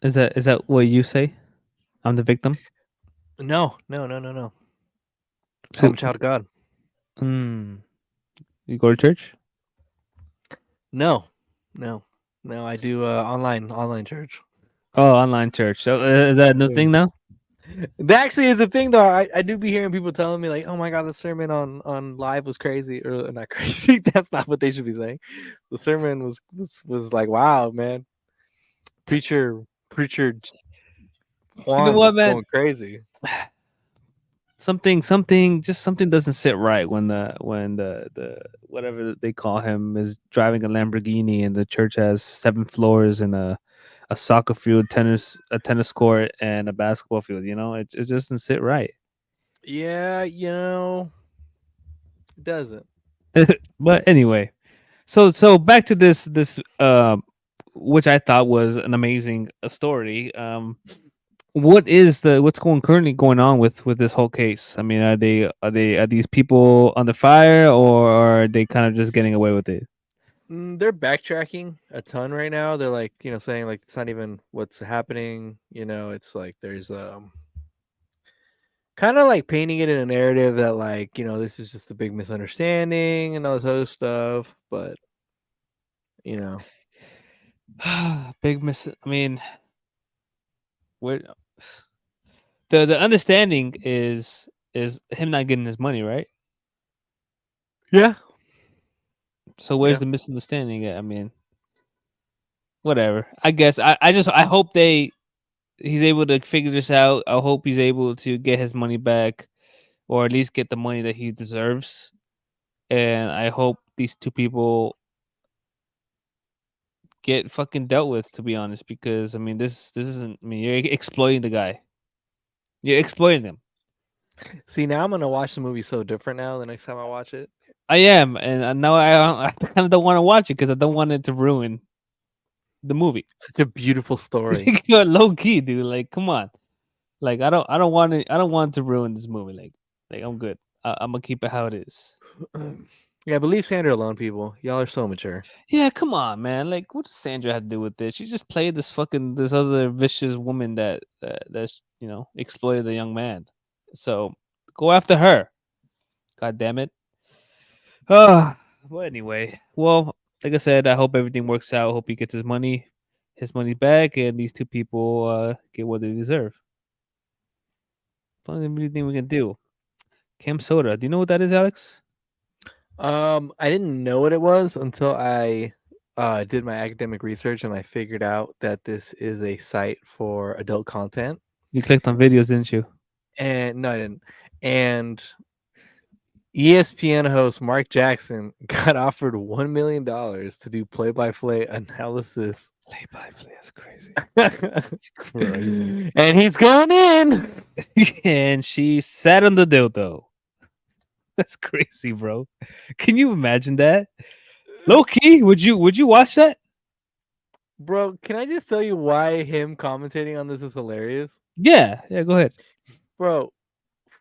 Is that what you say? I'm the victim. No. So- I'm a child of God. You go to church? No. I do online church. Oh, online church. So is that a new thing now? That actually is a thing, though. I do be hearing people telling me like, "Oh my God, the sermon on live was crazy," or not crazy. That's not what they should be saying. The sermon was like, "Wow, man, preacher Juan what, was man? going crazy." Something doesn't sit right when the whatever they call him is driving a Lamborghini and the church has 7 floors and a soccer field, a tennis court, and a basketball field. You know, it just doesn't sit right. Yeah, it doesn't. But anyway, so back to this which I thought was an amazing story. What's currently going on with this whole case? I mean, are these people under fire, or are they kind of just getting away with it? They're backtracking a ton right now. They're like, saying like it's not even what's happening. It's like there's kind of like painting it in a narrative that like, this is just a big misunderstanding and all this other stuff. But Big miss. I mean, where the understanding is him not getting his money, right? yeah. So where's Yeah. the misunderstanding at? I mean, whatever. I guess I hope he's able to figure this out. I hope he's able to get his money back, or at least get the money that he deserves. And I hope these two people get fucking dealt with, to be honest, because I mean this isn't. I mean, you're exploiting the guy. You're exploiting him. See, now I'm gonna watch the movie so different now. The next time I watch it, I am, and now I kind of don't want to watch it because I don't want it to ruin the movie. such a beautiful story. You're low key, dude. Like, come on. Like, I don't want it. I don't want to ruin this movie. Like I'm good. I'm gonna keep it how it is. Yeah, but leave Sandra alone, people. Y'all are so mature. Yeah, come on, man. Like, what does Sandra have to do with this? She just played this other vicious woman that's exploited the young man. So go after her. God damn it. Well, anyway, like I said, I hope everything works out. I hope he gets his money back, and these two people get what they deserve. That's the only thing we can do. Cam Soda. Do you know what that is, Alex? I didn't know what it was until I did my academic research and I figured out that this is a site for adult content. You clicked on videos, didn't you? And no, I didn't. And ESPN host Mark Jackson got offered $1 million to do play-by-play analysis. Play-by-play, that's crazy. That's crazy. And he's going in. And she sat on the dildo. That's crazy, bro. Can you imagine that? Low key, would you watch that? Bro, can I just tell you why him commentating on this is hilarious? Yeah, go ahead. Bro,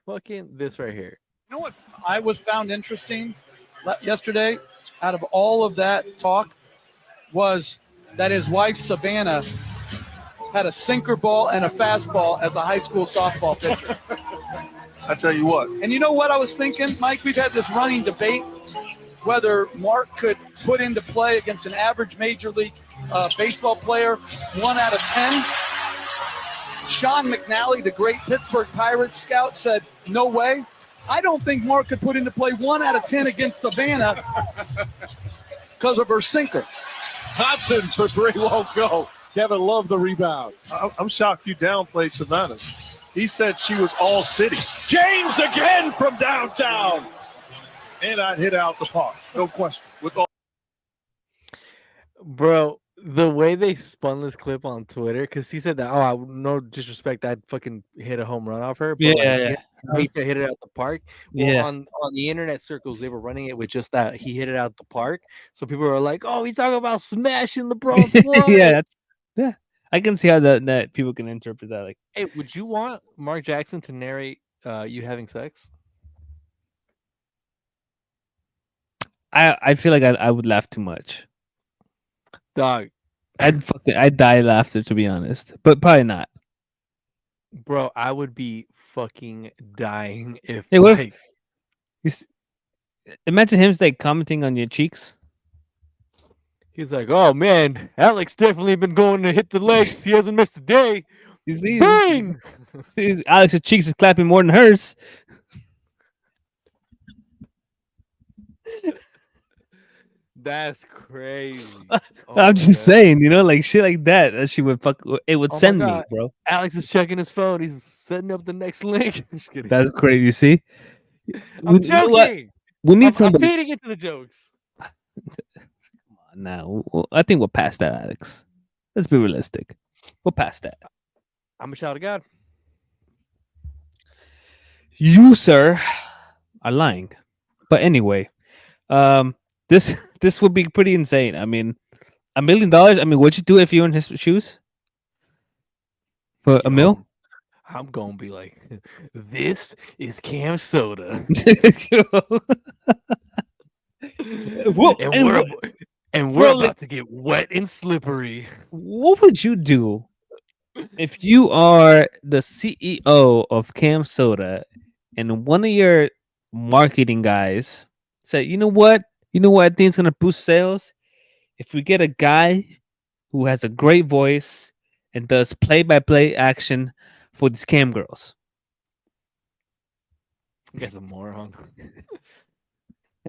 fucking this right here. You know what I was found interesting yesterday out of all of that talk was that his wife, Savannah, had a sinker ball and a fastball as a high school softball pitcher. I tell you what. And you know what I was thinking, Mike? We've had this running debate whether Mark could put into play against an average major league baseball player 1 out of 10. Sean McNally, the great Pittsburgh Pirates scout, said, no way. I don't think Mark could put into play 1 out of 10 against Savannah because of her sinker. Thompson for three won't go. Kevin loved the rebound. I'm shocked you downplayed Savannah. He said she was all city. James again from downtown. And I hit out the park. No question. With all Bro, the way they spun this clip on Twitter, because he said that, no disrespect, I'd fucking hit a home run off her. But Yeah. he said hit it out the park. Well, Yeah. on the internet circles, they were running it with just that he hit it out the park. So people were like, "Oh, he's talking about smashing LeBron's one." Yeah. I can see how that people can interpret that. Like, Hey, would you want Mark Jackson to narrate you having sex? I feel like I would laugh too much. Dog, I'd die laughter, to be honest, but probably not. bro, I would be fucking dying if Hey, what like, imagine him like commenting on your cheeks. he's like, "Oh man, Alex definitely been going to hit the legs. He hasn't missed a day." You see, Bang! Alex's cheeks is clapping more than hers. That's crazy. I'm just saying, like shit like that. That she would it would Oh my send me, God. bro. Alex is checking his phone. He's setting up the next link. Just kidding. That's crazy. You see, I'm you know what? joking. We need I'm somebody. feeding into the jokes. Now, I think we're past that, Alex. Let's be realistic. We're past that. I'm a child of God. You, sir, are lying. But anyway, this would be pretty insane. I mean, $1 million. I mean, what'd you do if you were in his shoes? For a mil? I'm gonna be like, this is Cam Soda. And we're about to get wet and slippery. What would you do if you are the CEO of Cam Soda and one of your marketing guys said, you know what I think is gonna boost sales? If we get a guy who has a great voice and does play-by-play action for these cam girls. You guys are moron.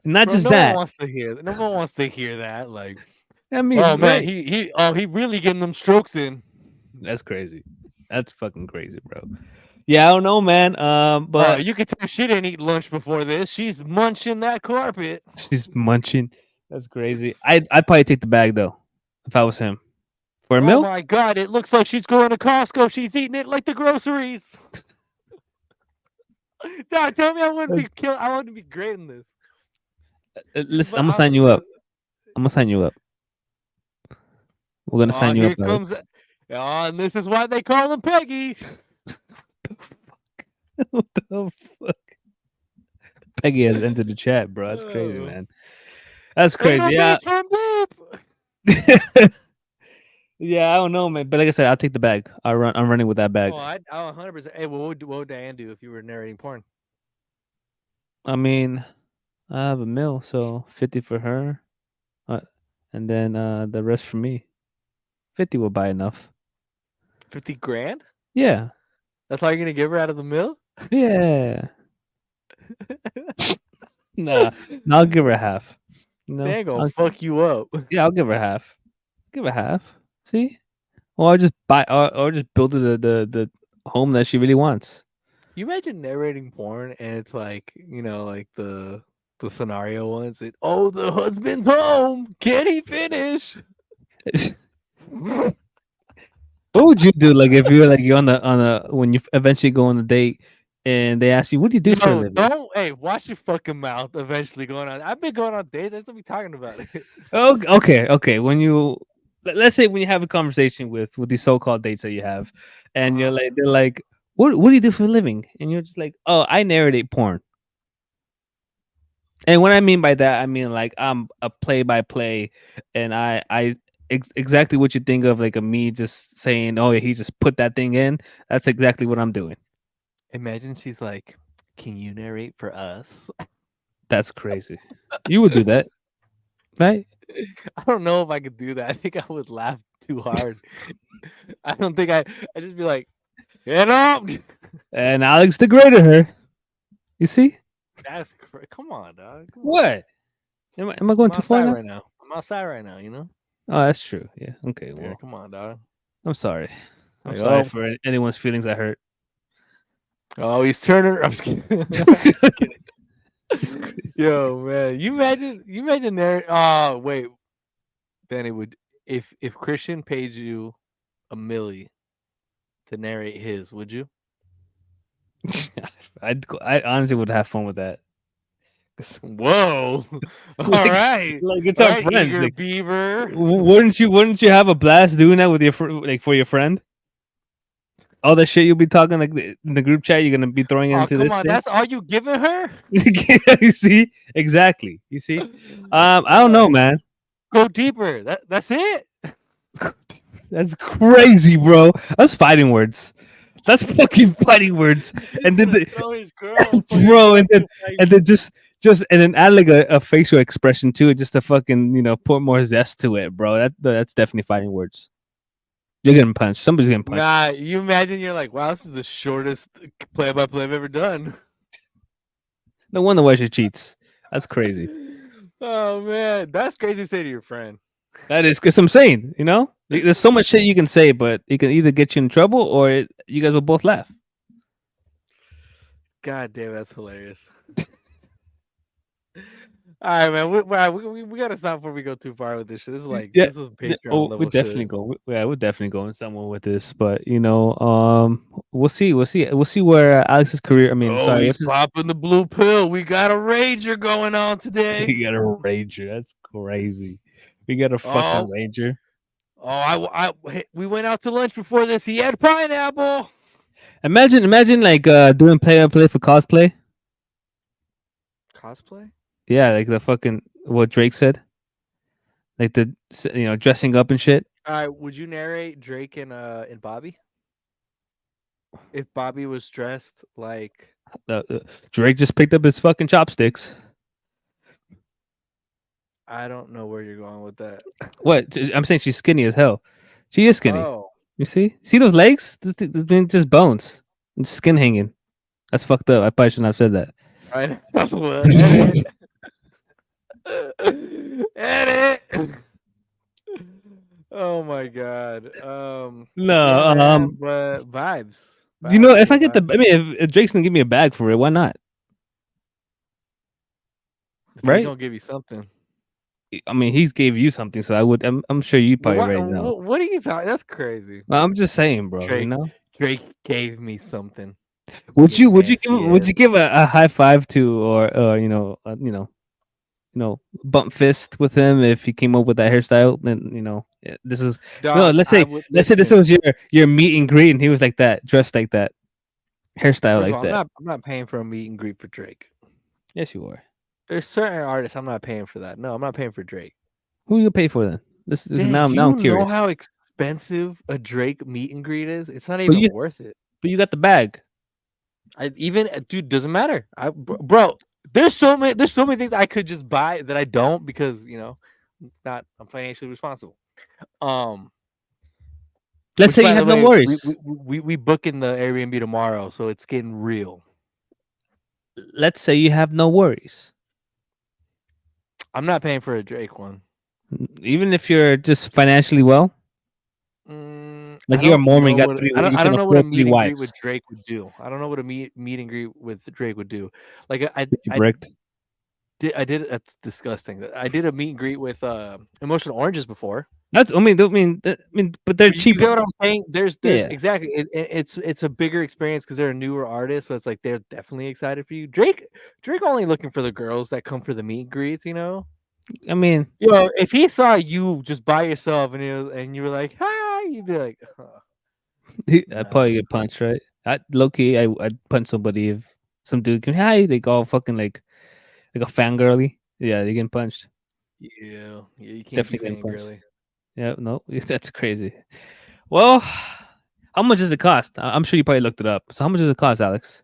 Not Bro, just no that. one wants to hear. No one wants to hear that. Like, I mean, oh man, right. he really getting them strokes in. That's crazy. That's fucking crazy, bro. Yeah, I don't know, man. But you can tell she didn't eat lunch before this. She's munching that carpet. she's munching. That's crazy. I'd probably take the bag though, if I was him. For a Oh mil? my God! It looks like she's going to Costco. She's eating it like the groceries. Dad, tell me I wouldn't be killed. I wouldn't be great in this. Listen, I'm gonna sign you up. We're gonna sign you Here up. comes. Alex. And this is why they call him Peggy. What the fuck? Peggy has entered the chat, bro. That's crazy, man. That's crazy. Yeah. Yeah, I don't know, man. But like I said, I'll take the bag. I'm running with that bag. Oh, I 100%. Hey, what would Diane do if you were narrating porn? I mean, I have a mil, so 50 for her, and then the rest for me. 50 will buy enough. 50 grand? Yeah. That's all you're gonna give her out of the mill? Yeah. Nah, I'll give her half. They ain't gonna fuck you up. Yeah, I'll give her half. Give her half. See? Or I'll just buy, or just build her the home that she really wants. You imagine narrating porn and it's like, like the scenario ones. The husband's home. Can he finish? What would you do, like if you were like you're on a when you eventually go on a date and they ask you, what do you do for a living? Hey, watch your fucking mouth. Eventually going on. I've been going on dates. There's something talking about it. Okay. Let's say when you have a conversation with these so-called dates that you have, and they're like, what do you do for a living? And you're just like, oh, I narrate porn. And what I mean by that, I mean like I'm a play-by-play, and I exactly what you think of like a me just saying, oh yeah, he just put that thing in. That's exactly what I'm doing. Imagine she's like, can you narrate for us? That's crazy. You would do that, right? I don't know if I could do that. I think I would laugh too hard. I don't think I'd just be like, get up. And Alex degraded her. You see? Come on, dog. Come on. What? Am I going too far now? right now? I'm outside right now, Oh, that's true. Yeah. Okay. Yeah, Well, come on, dog. I'm sorry. I'm Like, sorry oh. for anyone's feelings I hurt. Oh, he's turning. I'm just kidding. Just kidding. It's crazy. Yo, man, you imagine there. Oh, wait, Danny, would if Christian paid you $1 million to narrate his, would you? I honestly would have fun with that. Whoa! All Like- right, like it's All our right, friends. Eager Like, Beaver. wouldn't you have a blast doing that with your for your friend? All the shit you'll be talking like in the group chat, you're gonna be throwing Oh, into come this on, thing. that's all you giving her? You see exactly. You see, I don't know, man. Go deeper. That's it. That's crazy, bro. That's fighting words. That's fucking fighting words. And then Throw his girl, bro, and then just and then add like a facial expression to it, just to fucking put more zest to it, bro. That's definitely fighting words. You're getting punched. Somebody's getting punched. Nah, you imagine you're like, wow, this is the shortest play-by-play I've ever done. No wonder why she cheats. That's crazy. Oh man, that's crazy to say to your friend. That is because I'm saying, there's so much shit you can say, but it can either get you in trouble or you guys will both laugh. God damn, that's hilarious. All right, man. We gotta stop before we go too far with this shit. This is like this is Patreon level we definitely shit. go. Yeah, we're definitely going somewhere with this, but we'll see where Alex's career. I mean, Oh, sorry, he's popping the blue pill. We got a rager going on today. we got a ranger. That's crazy. We got a fucking ranger. Oh, we went out to lunch before this. He had pineapple. Imagine like doing play-by-play for cosplay. Cosplay? Yeah, like the fucking what Drake said. Like the dressing up and shit. All right, would you narrate Drake and Bobby? If Bobby was dressed like Drake just picked up his fucking chopsticks. I don't know where you're going with that. What? I'm saying she's skinny as hell. She is skinny. Oh. You see those legs? Just bones and skin hanging. That's fucked up. I probably shouldn't have said that. I know. Edit. Oh my god. No. Yeah, but vibes. If I get if Drake's gonna give me a bag for it, why not? Right? He's gonna give you something. I mean, he's gave you something, so I would. I'm sure you probably already know. What are you talking? That's crazy. I'm just saying, bro. Drake gave me something. Would you give a high five to or bump fist with him if he came up with that hairstyle? Then this is Let's say this was your meet and greet, and he was like that, dressed like that, hairstyle like that. I'm not paying for a meet and greet for Drake. Yes, you are. There's certain artists I'm not paying for that. No, I'm not paying for Drake. Who you pay for then? Now I'm do you curious. know how expensive a Drake meet and greet is? It's not even worth it. But you got the bag. Dude, doesn't matter. Bro, there's so many things I could just buy that I don't because I'm financially responsible. Let's say you have no worries. We book in the Airbnb tomorrow, so it's getting real. Let's say you have no worries. I'm not paying for a Drake one. Even if you're just financially well? Like you're a Mormon, got three. I don't know what a meet and greet with Drake would do. I don't know what a meet and greet with Drake would do. Like I did. That's disgusting. I did a meet and greet with Emotional Oranges before. But they're cheap. You get what I'm saying? There's Yeah. exactly. It's a bigger experience because they're a newer artist, so it's like they're definitely excited for you. Drake only looking for the girls that come for the meet and greets. I mean, if he saw you just by yourself and you were like, hi, you'd be like, I'd probably get punched, right? Low key, I'd punch somebody if some dude came, hi, they go all fucking like a fangirly. Yeah, they getting punched. Yeah, you can't Definitely be fangirly. Yeah, no, that's crazy. Well, how much does it cost? I'm sure you probably looked it up. So how much does it cost, Alex?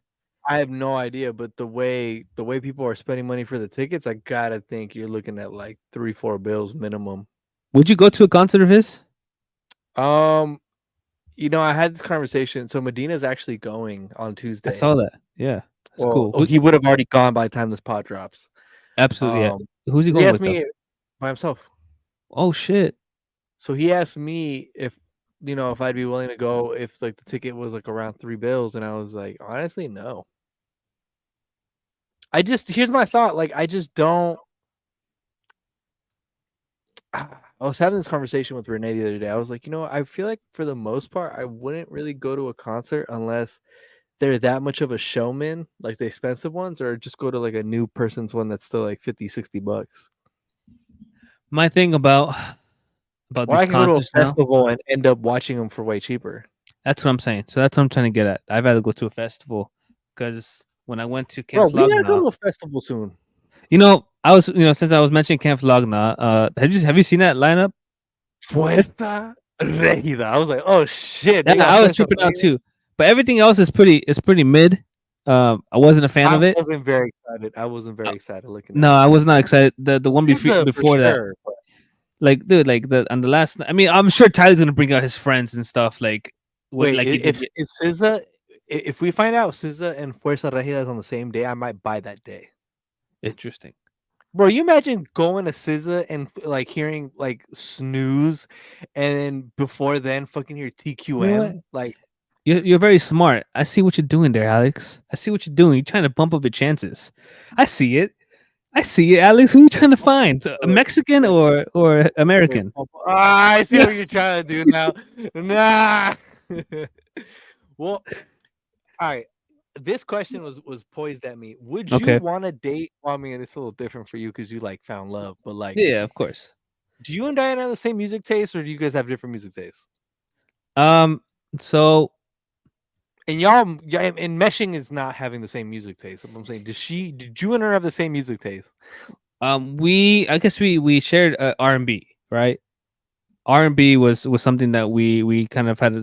I have no idea, but the way people are spending money for the tickets, I gotta think you're looking at like 3-4 bills minimum. Would you go to a concert of his? I had this conversation. So Medina's actually going on Tuesday. I saw that. Yeah, that's cool. He would have already gone by the time this pod drops. Absolutely. Yeah. Who's he going with? Me by himself. Oh shit! So he asked me if if I'd be willing to go if like the ticket was like around $3, and I was like, honestly, no. Here's my thought. Like, I just don't. I was having this conversation with Renee the other day. I was like, I feel like for the most part, I wouldn't really go to a concert unless they're that much of a showman, like the expensive ones, or just go to like a new person's one that's still like $50-$60. My thing about Or these I can go to a concerts now. festival and end up watching them for way cheaper. That's what I'm saying. So that's what I'm trying to get at. I'd rather go to a festival because when I went to Bro, Camp we gotta go Flogna, to a festival soon. I was since I was mentioning Camp Flogna, have you seen that lineup? Fuerza Regida. I was like, oh shit. Yeah, I was tripping out too. But everything else is pretty mid. I wasn't a fan of it. I wasn't very excited. I wasn't very excited looking. No, I was not excited. The one before that, sure, but... like, dude, like on the last. I mean, I'm sure Tyler's gonna bring out his friends and stuff. Like, wait, like if SZA, if we find out SZA and Fuerza Regida is on the same day, I might buy that day. Interesting. Bro, you imagine going to SZA and like hearing like Snooze, and then before then fucking hear TQM. Like, you're very smart. I see what you're doing there, Alex. I see what you're doing. You're trying to bump up your chances. I see it, Alex. Who are you trying to find? A Mexican or American? I see what you're trying to do now. Nah. Well, all right. This question was poised at me. Would you want to date? Well, I mean, it's a little different for you because you like found love, but like, yeah, of course. Do you and Diana have the same music taste, or do you guys have different music tastes? So, and and meshing is not having the same music taste. I'm saying, did you and her have the same music taste? I guess we shared R&B, right? R&B was something that we kind of had,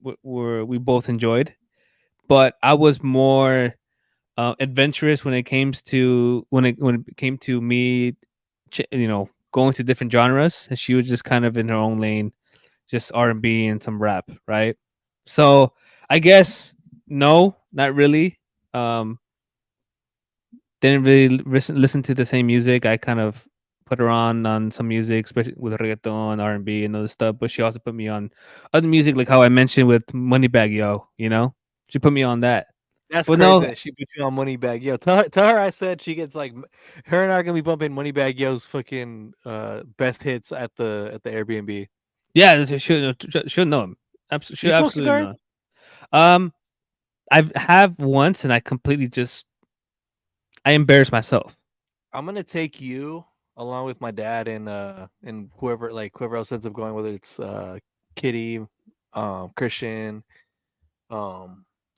we both enjoyed. But I was more adventurous when it came to me, going to different genres, and she was just kind of in her own lane, just R&B and some rap, right? So I guess no, not really. Didn't really listen to the same music. I kind of put her on some music, especially with reggaeton, R&B, and other stuff. But she also put me on other music, like how I mentioned with Moneybagg Yo. She put me on that. That's crazy. No, she put you on Moneybagg Yo. Tell her I said she gets like her and I are gonna be bumping Moneybagg Yo's fucking best hits at the Airbnb. Yeah, she'll know him. Absolutely know. I have once, and I completely I embarrassed myself. I'm gonna take you along with my dad and whoever else ends up going, whether it's Kitty, Christian,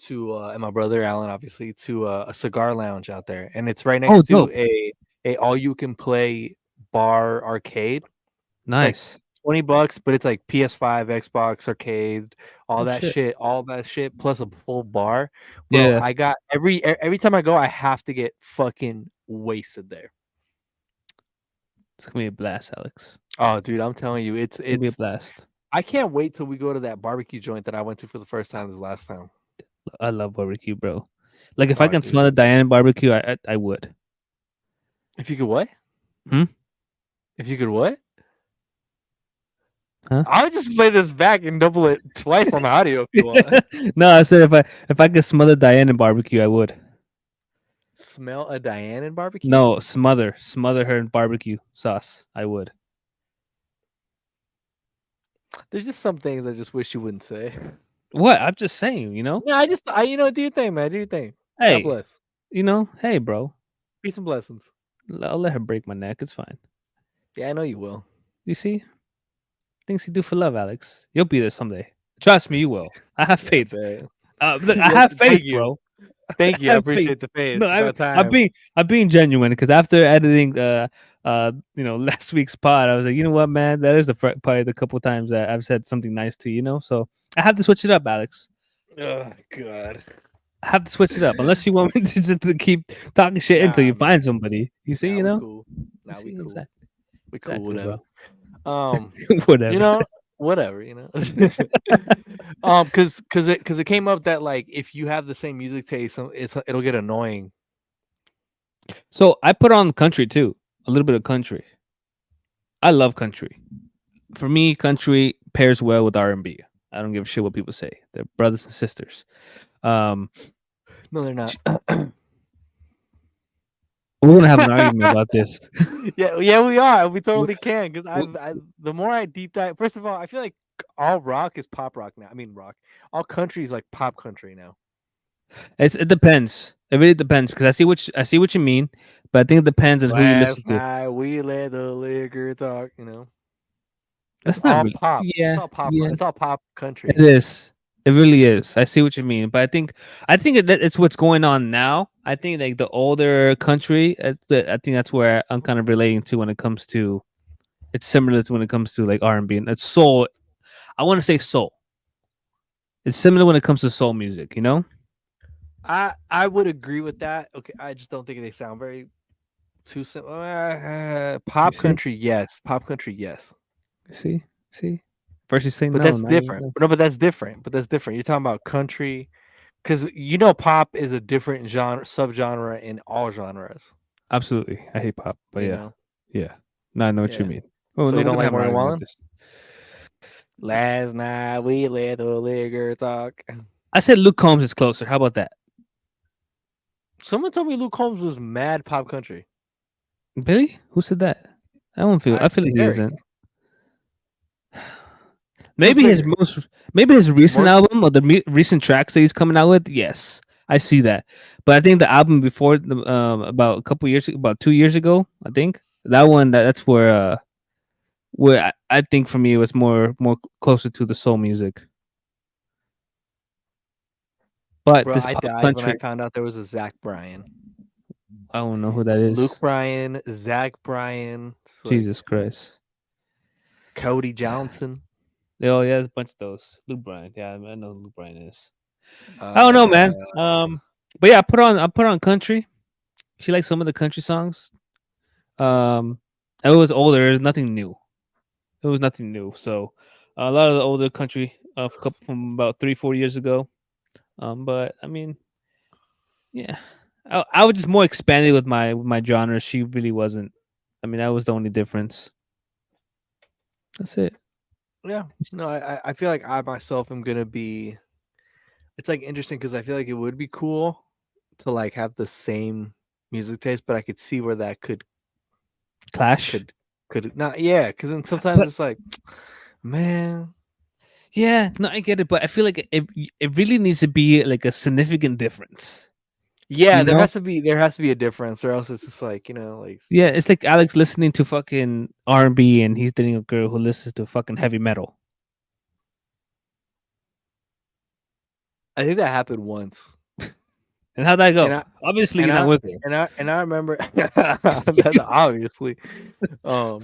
to and my brother Alan, obviously, to a cigar lounge out there, and it's right next to a all you can play bar arcade. Nice. Like $20, but it's like PS5, Xbox, arcade, all that shit, plus a full bar. Bro, yeah. I got every time I go, I have to get fucking wasted there. It's gonna be a blast, Alex. Oh, dude, I'm telling you, it's gonna be a blast. I can't wait till we go to that barbecue joint that I went to for the first time this last time. I love barbecue, bro. Like if I can smell the Diana barbecue, I would. If you could what? If you could what? Huh? I would just play this back and double it twice on the audio if you want. No, I said if I could smell the Diana barbecue, I would. Smell a Diana barbecue? No, smother her in barbecue sauce. I would. There's just some things I just wish you wouldn't say. What? I'm just saying, No, I do your thing, man. Do your thing. Hey, God bless. Hey, bro. Peace and blessings. I'll let her break my neck. It's fine. Yeah, I know you will. You see? Things you do for love, Alex. You'll be there someday. Trust me, you will. I have faith. Look, I have faith, bro. Thank you. I appreciate the faith. No, I'm being genuine because after editing last week's pod, I was like, you know what, man, that is probably the couple times that I've said something nice to you, so I have to switch it up, Alex. Oh God, I have to switch it up unless you want me to keep talking shit until you find somebody. You see, we cool. We cool. Exactly. We cool. Whatever. Whatever. Whatever. Because it came up that like if you have the same music taste, it'll get annoying. So I put on country too, a little bit of country. I love country. for me, country pairs well with R&B. I don't give a shit what people say. They're brothers and sisters. No, they're not. We're gonna have an argument about this. Yeah, we are. We totally can because the more I deep dive. First of all, I feel like all rock is pop rock now. I mean, rock. All country is like pop country now. It depends. It really depends because I see what you mean, but I think it depends on who you listen Last to. night we let the liquor talk. That's It's not all really, pop. yeah, It's all pop. yeah. It's all pop country. It is. It really is. I see what you mean, but I think it's what's going on now. I think like the older country. I think that's where I'm kind of relating to when it comes to. It's similar to when it comes to like R&B and it's soul. I want to say soul. It's similar when it comes to soul music. You know. I would agree with that. Okay, I just don't think they sound very too similar. Pop see? country, yes. Pop country, yes. See. First you say But no. that's now you different. go. No, but that's different. You're talking about country, because pop is a different genre, subgenre in all genres. Absolutely, I hate pop, but You yeah, know? yeah. No, I know what you Yeah. mean. Oh, So no, you we're don't gonna like have an Morgan argument Wallen? about this. Last night we let the liquor talk. I said Luke Combs is closer. How about that? Someone told me Luke Combs was mad pop country. Billy? Who said that? I feel like he Eric. isn't. Maybe bigger? maybe his recent More- album or the recent tracks that he's coming out with. Yes, I see that. But I think the album before, about a couple years, about 2 years ago, I think that one that's where I think for me it was more closer to the soul music. But Bro, this I pop died when I country, found out there was a Zach Bryan. I don't know who that is. Luke Bryan, Zach Bryan, Jesus Christ. Cody Johnson. Oh yeah, there's a bunch of those. Luke Bryan, yeah, I know who Luke Bryan is. I don't know, man. But yeah, I put on country. She likes some of the country songs. It was older. It was nothing new. So a lot of the older country from about 3-4 years ago. But I mean, yeah, I was just more expanded with my genre. She really wasn't. I mean, that was the only difference. That's it. Yeah, no, I feel like I myself am gonna be. It's like interesting because I feel like it would be cool to like have the same music taste, but I could see where that could clash. Could not, yeah, because then sometimes it's like, man. Yeah, no, I get it, but I feel like it really needs to be like a significant difference. Yeah, there has to be a difference, or else it's just like like. Yeah, it's like Alex listening to fucking R&B and he's dating a girl who listens to fucking heavy metal. I think that happened once. And how'd that go? Obviously, you're not with her. And I remember, obviously, I'm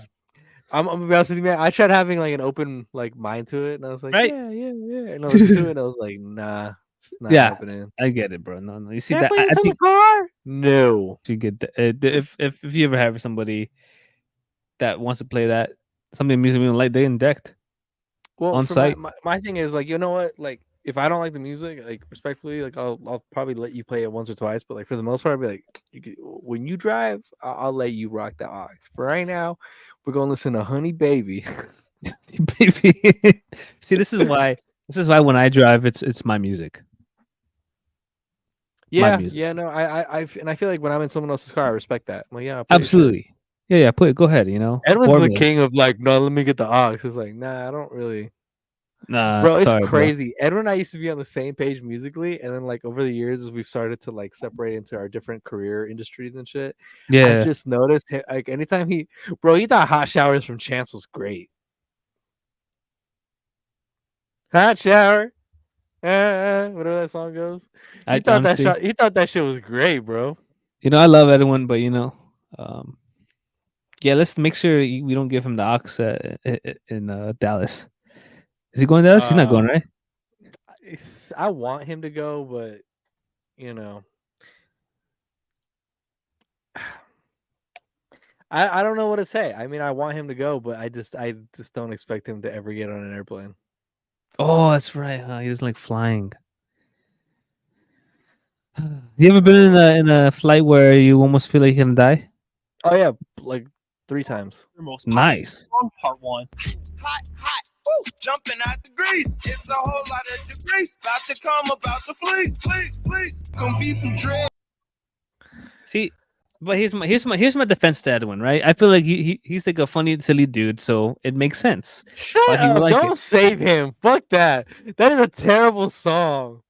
gonna be honest with you, man. I tried having like an open like mind to it, and I was like, right? yeah, and I listened to it, and I was like, nah, it's not happening. I get it, bro. No, you see Can I that? play this in the car? No. You get if you ever have somebody that wants to play that something music we don't like, they inject. Well, on site. My thing is like, you know what, like. If I don't like the music, like respectfully, like I'll probably let you play it once or twice, but like for the most part, I'll be like, when you drive, I'll let you rock the aux. For right now, we're gonna listen to Honey Baby. Baby. See, this is why when I drive, it's my music. Yeah, no, I feel like when I'm in someone else's car, I respect that. I'm like, yeah, absolutely, yeah, put it. Go ahead, Edwin's the king of like, no, let me get the aux. It's like, nah, I don't really. Nah, bro, it's sorry, crazy. Bro. Edwin and I used to be on the same page musically, and then like over the years, as we've started to like separate into our different career industries and shit. Yeah, I just noticed like anytime he thought Hot Showers from Chance was great. Hot shower, whatever that song goes. He thought that shit was great, bro. I love Edwin, but yeah, let's make sure we don't give him the aux in Dallas. Is he going to Dallas? He's not going, right? I want him to go, but I don't know what to say. I mean, I want him to go, but I just don't expect him to ever get on an airplane. Oh, that's right, huh? He doesn't like flying. You ever been in a flight where you almost feel like you're gonna die? Oh yeah, like 3 times. Nice. Part 1. Hot, ooh, jumping out the grease. It's a whole lot of degrees. About to come, about to fleece. Please. Gonna be some dread. See, but here's my defense to Edwin, right? I feel like he's like a funny, silly dude, so it makes sense. Shut up! Don't save him. Fuck that. That is a terrible song.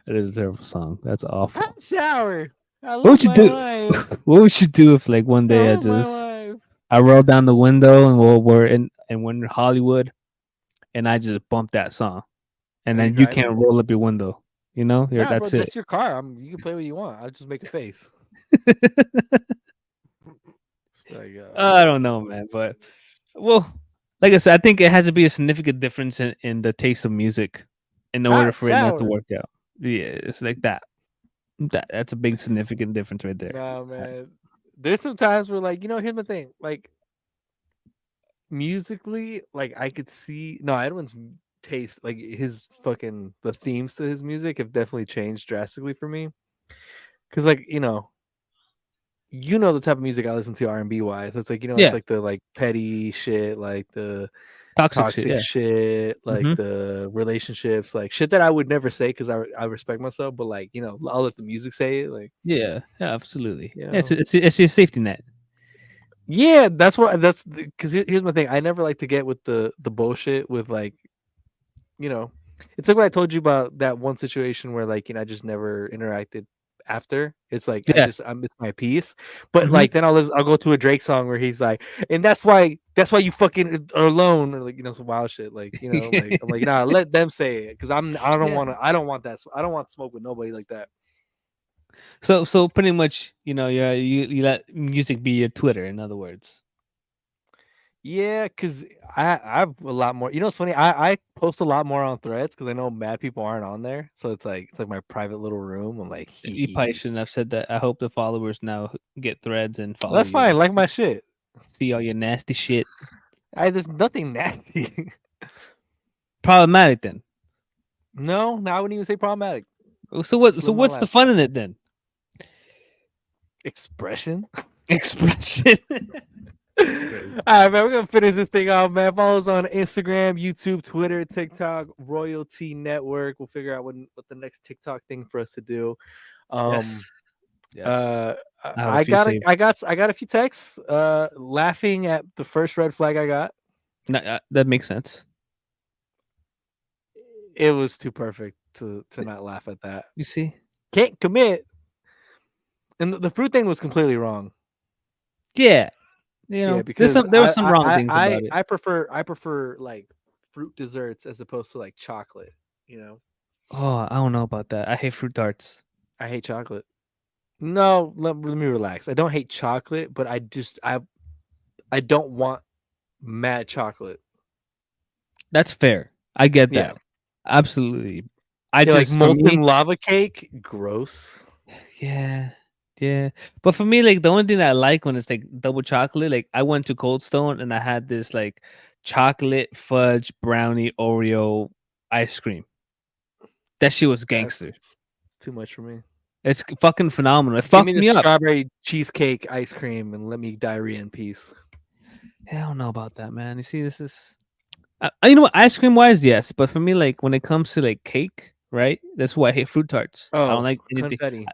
It is a terrible song. That's awful. Hot shower. What would you do? What would you do if like one day I roll down the window and we're in Hollywood, and I just bump that song, and then you can't roll up your window. You know, that's it. That's your car. You can play what you want. I'll just make a face. I don't know, man, but well, like I said, I think it has to be a significant difference in the taste of music in order for it not to work out. Yeah, it's like that. That's a big significant difference right there. No, man. There's some times where, like, here's the thing. Like, musically, like, I could see... No, Edwin's taste, like, the themes to his music have definitely changed drastically for me. Because, like, the type of music I listen to R&B wise. It's like, it's like the, like, petty shit, like the... Toxic shit, like the relationships, like shit that I would never say because I respect myself, but like I'll let the music say it. Like absolutely. Yeah, it's your safety net. Yeah, that's because here's my thing. I never like to get with the bullshit with like, it's like what I told you about that one situation where like I just never interacted after. It's like I miss my piece, but like then I'll go to a Drake song where he's like, and that's why you fucking are alone, or like some wild shit, like like I'm like, nah, let them say it because I don't want that. I don't want to smoke with nobody like that. So pretty much you let music be your Twitter, in other words. Yeah, because I have a lot more. It's funny. I post a lot more on Threads because I know mad people aren't on there. So it's like my private little room. I'm like, you probably shouldn't have said that. I hope the followers now get Threads and follow. That's fine. Like my shit. See all your nasty shit. There's nothing nasty. Problematic then? No, I wouldn't even say problematic. So what? So what's the fun in it then? Expression. All right, man, we're gonna finish this thing off, man. Follow us on Instagram, YouTube, Twitter, TikTok, RoyalTea Network. We'll figure out what the next TikTok thing for us to do. Yes. I got a few texts laughing at the first red flag I got. No, that makes sense. It was too perfect to not laugh at that. You see, can't commit, and the fruit thing was completely wrong. Yeah. Because there were some wrong things about it. I prefer like fruit desserts as opposed to like chocolate. Oh, I don't know about that. I hate fruit tarts. I hate chocolate. No, let me relax. I don't hate chocolate, but I don't want mad chocolate. That's fair. I get that. Yeah. Absolutely. Like molten lava cake. Gross. Yeah, but for me, like the only thing that I like when it's like double chocolate, like I went to Cold Stone and I had this like chocolate fudge brownie Oreo ice cream. That shit was gangster. That's too much for me. It's fucking phenomenal. It fucked me up. Strawberry cheesecake ice cream and let me diarrhea in peace. Yeah, I don't know about that, man. You see, this is, you know what, ice cream wise, yes, but for me, like when it comes to like cake, right? That's why I hate fruit tarts. I don't like anything.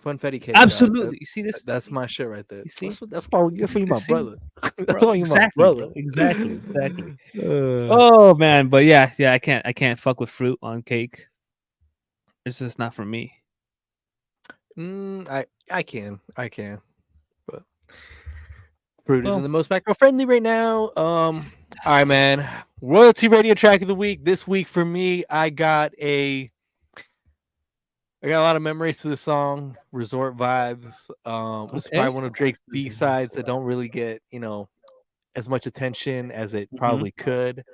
Funfetti cake. Absolutely. You see this? That's my shit right there. You see? That's why you're my brother. That's why you're my brother. Exactly. Oh man, but yeah, I can't fuck with fruit on cake. It's just not for me. I can, but fruit isn't the most macro friendly right now. All right, man. RoyalTea Radio Track of the Week. This week for me, I got a lot of memories to the song, Resort Vibes. It's probably one of Drake's B-sides that don't really get, as much attention as it probably could.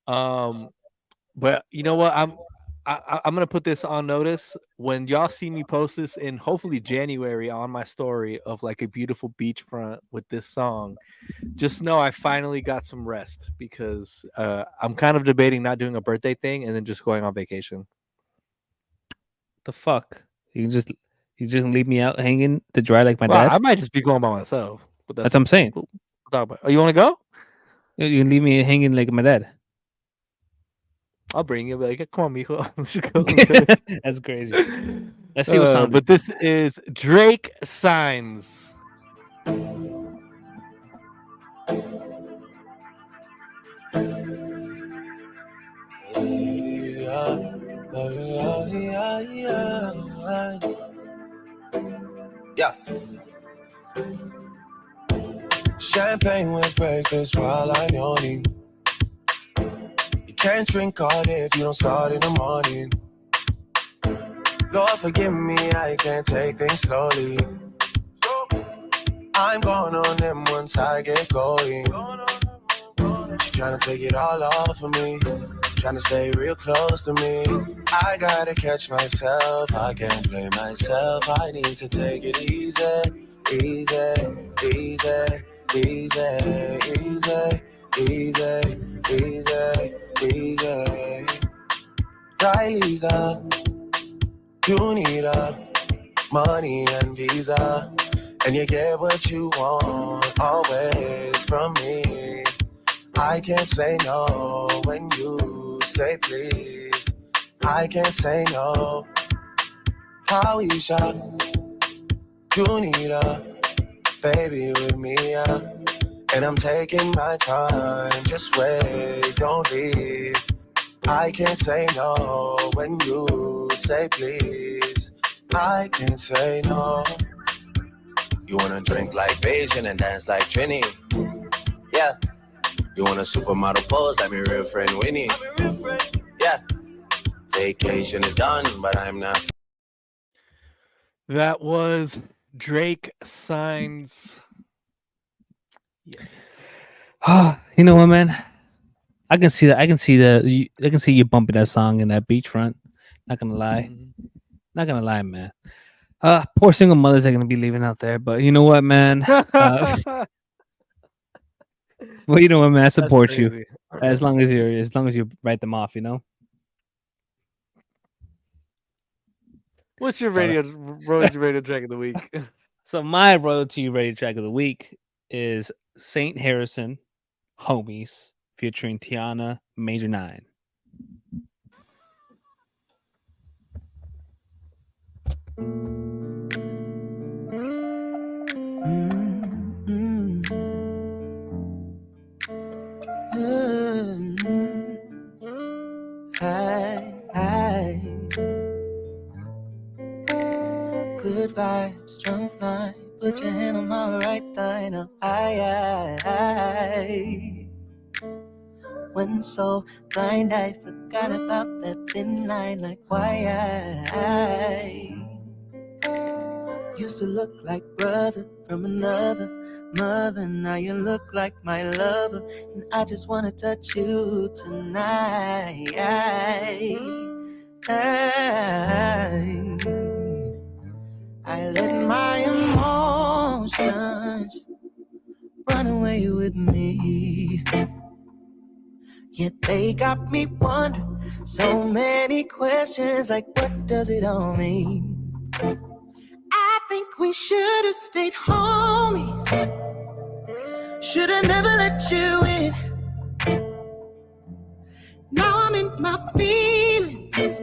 But you know what? I'm gonna put this on notice. When y'all see me post this in hopefully January on my story of like a beautiful beachfront with this song, just know I finally got some rest because I'm kind of debating not doing a birthday thing and then just going on vacation. The fuck? You just leave me out hanging to dry like my dad? I might just be going by myself. But that's what I'm saying. Talk about. Oh, you want to go? You leave me hanging like my dad. I'll bring you. Like, come on, mijo. Let's go. That's crazy. Let's see what song. But this is Drake Signs. Yeah. Champagne with breakfast while I'm yawning. You can't drink all day if you don't start in the morning. Lord forgive me, I can't take things slowly. I'm going on them once I get going. She's trying to take it all off of me, trying to stay real close to me. I gotta catch myself, I can't blame myself. I need to take it easy, easy, easy, easy, easy, easy, easy, easy. Riley's up, you need money and visa, and you get what you want always from me. I can't say no when you say please. I can't say no. Howisha, you need a baby with me, and I'm taking my time. Just wait, don't leave. I can't say no when you say please. I can't say no. You wanna drink like Beijing and dance like Trini? Yeah. You want a supermodel pose like my real friend Winnie? Yeah. Vacation is done, but I'm not. That was Drake Signs. Yes. You know what, man? I can see that. I can see you bumping that song in that beachfront. Not gonna lie. Not gonna lie, man. Poor single mothers are gonna be leaving out there, but you know what, man? Well, you know what, man? I support you as long as you write them off, you know. What's your royalty radio track of the week? So my royalty radio track of the week is Saint Harrison, Homies, featuring Tianna, Major 9. Good vibes, drunk night. Put your hand on my right thigh now. I went so blind, I forgot about that thin line. Like why I used to look like brother from another mother. Now you look like my lover, and I just wanna touch you tonight. I let my emotions run away with me. Yet they got me wondering so many questions, like what does it all mean? I think we should have stayed homies. Should have never let you in. Now I'm in my feelings.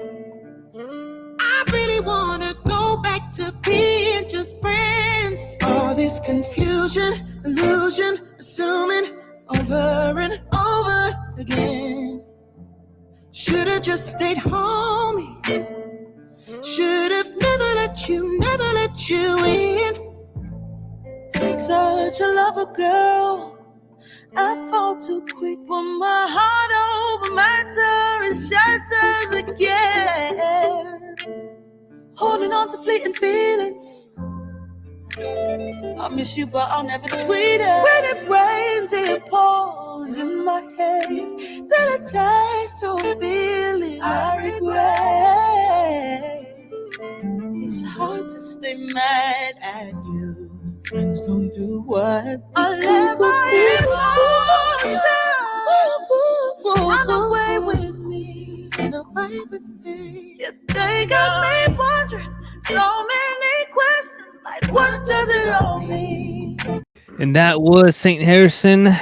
I really wanna go back to being just friends. All this confusion, illusion, assuming over and over again. Should've just stayed homies. Should've never let you in. Such a lover girl. I fall too quick when my heart over my tongue shatters again. Holding on to fleeting feelings. I miss you, but I'll never tweet it. When it rains, it pours in my head. Then it takes to a feeling I regret. It's hard to stay mad at you. Friends don't do what I let my emotions run away with me. Run away with me. Yeah, they got me wondering so many questions, like what does it all mean? And that was Saint Harrison,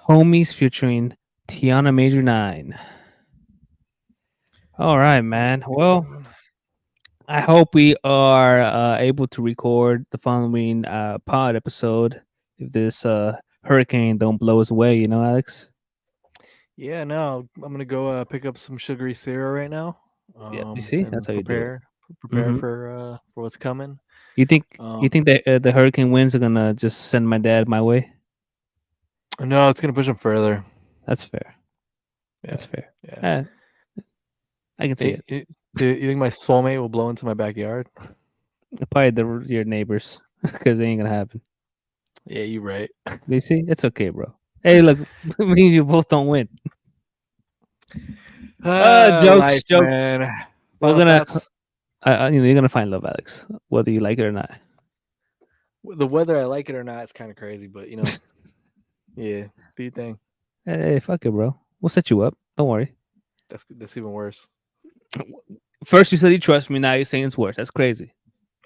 Homies featuring Tianna Major 9. All right, man. Well, I hope we are able to record the following pod episode if this hurricane don't blow us away, you know, Alex? Yeah, no, I'm gonna go pick up some sugary cereal right now. Yeah, you see, and that's how you do it. prepare Mhm. for what's coming. You think that the hurricane winds are gonna just send my dad my way? No, it's gonna push him further. That's fair. Yeah, That's fair. Yeah. I can see it. Do you think my soulmate will blow into my backyard? Probably your neighbors, because it ain't gonna happen. Yeah, you're right. You see, it's okay, bro. Hey, look, me and you both don't win. Jokes, Life, jokes. man. We're Final gonna, thoughts? you're gonna find love, Alex, whether you like it or not. The whether I like it or not is kind of crazy, but you know, yeah, do you think Hey, fuck it, bro. We'll set you up. Don't worry. that's even worse? First, you said you trust me. Now you're saying it's worse. That's crazy.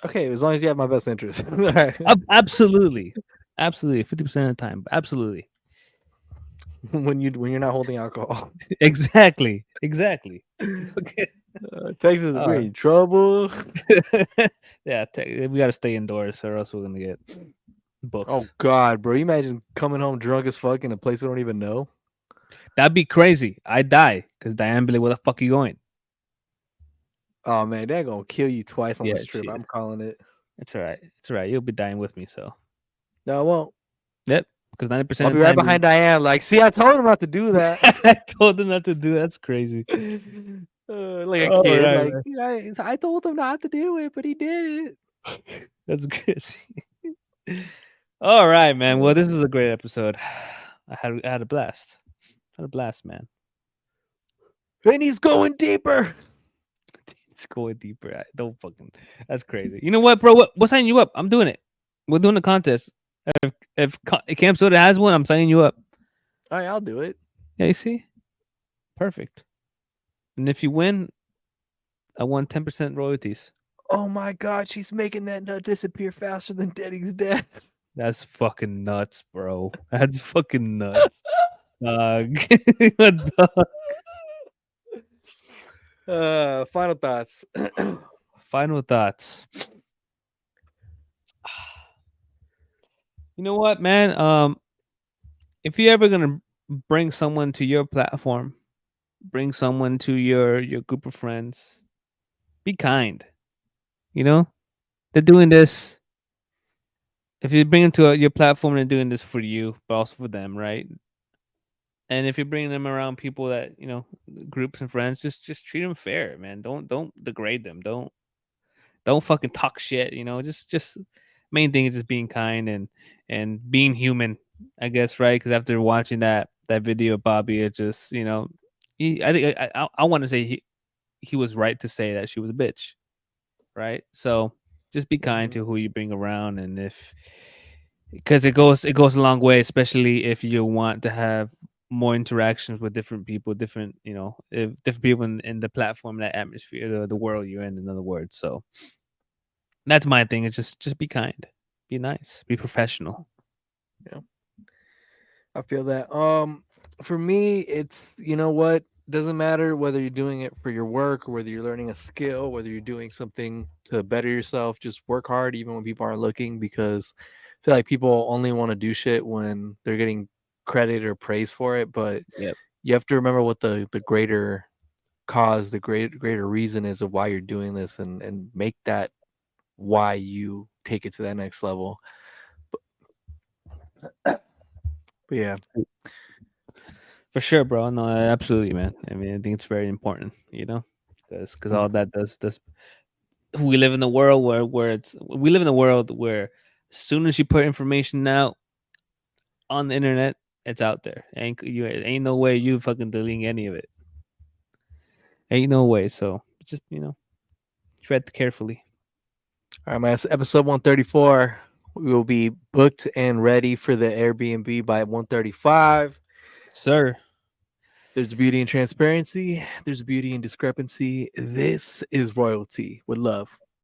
Okay, as long as you have my best interest. All right. Absolutely, absolutely. 50% of the time, absolutely. when you're not holding alcohol. Exactly. Okay. Texas, we're in trouble. Yeah, we gotta stay indoors, or else we're gonna get booked. Oh God, bro! You imagine coming home drunk as fuck in a place we don't even know. That'd be crazy. I'd die because Diane be like, "Where the fuck you going?" Oh man, they're gonna kill you twice on Yeah, this trip. she I'm is. calling it. It's all right. It's all right. You'll be dying with me, so. No, I won't. Yep. Because 90% I'll of be the right time. behind Diane. Like, see, I told him not to do that. I told him not to do. That's crazy. Like a All kid. right, Like, man. I told him not to do it, but he did it. That's good. All right, man. Well, this was a great episode. I had a blast. Had a blast, man. And he's going deeper. It's going deeper. Don't fucking. That's crazy. You know what, bro? We'll sign you up. I'm doing it. We're doing the contest. If Cam Soda has one, I'm signing you up. All right, I'll do it. Yeah, you see? Perfect. And if you win, I want 10% royalties. Oh my God, she's making that nut disappear faster than Denny's death. That's fucking nuts, bro. That's fucking nuts. Dog. Final thoughts. Final thoughts. You know what, man? If you're ever gonna bring someone to your platform, bring someone to your group of friends, be kind. You know, they're doing this. If you bring them to your platform, they're doing this for you, but also for them, right? And if you're bringing them around people that groups and friends, just treat them fair, man. Don't degrade them. Don't fucking talk shit. Just main thing is just being kind and being human, I guess, right? Because after watching that video of Bobbi, it just I want to say he was right to say that she was a bitch, right? So just be kind to who you bring around, and because it goes a long way, especially if you want to have more interactions with different people, different people in the platform, that atmosphere, the world you're in other words. So that's my thing. It's just be kind, be nice, be professional. Yeah, I feel that. For me, it's what, doesn't matter whether you're doing it for your work or whether you're learning a skill, whether you're doing something to better yourself. Just work hard, even when people aren't looking, because I feel like people only want to do shit when they're getting credit or praise for it. But you have to remember what the greater cause, the greater reason is of why you're doing this, and make that why you take it to that next level. But yeah, for sure, bro. No, absolutely, man. I mean, I think it's very important, because all that does we live in a world where as soon as you put information out on the internet, it's out there. Ain't no way you fucking deleting any of it. Ain't no way. So just tread carefully. All right, man. It's episode 134. We will be booked and ready for the Airbnb by 135. Sir. There's beauty in transparency. There's beauty in discrepancy. This is royalty with love.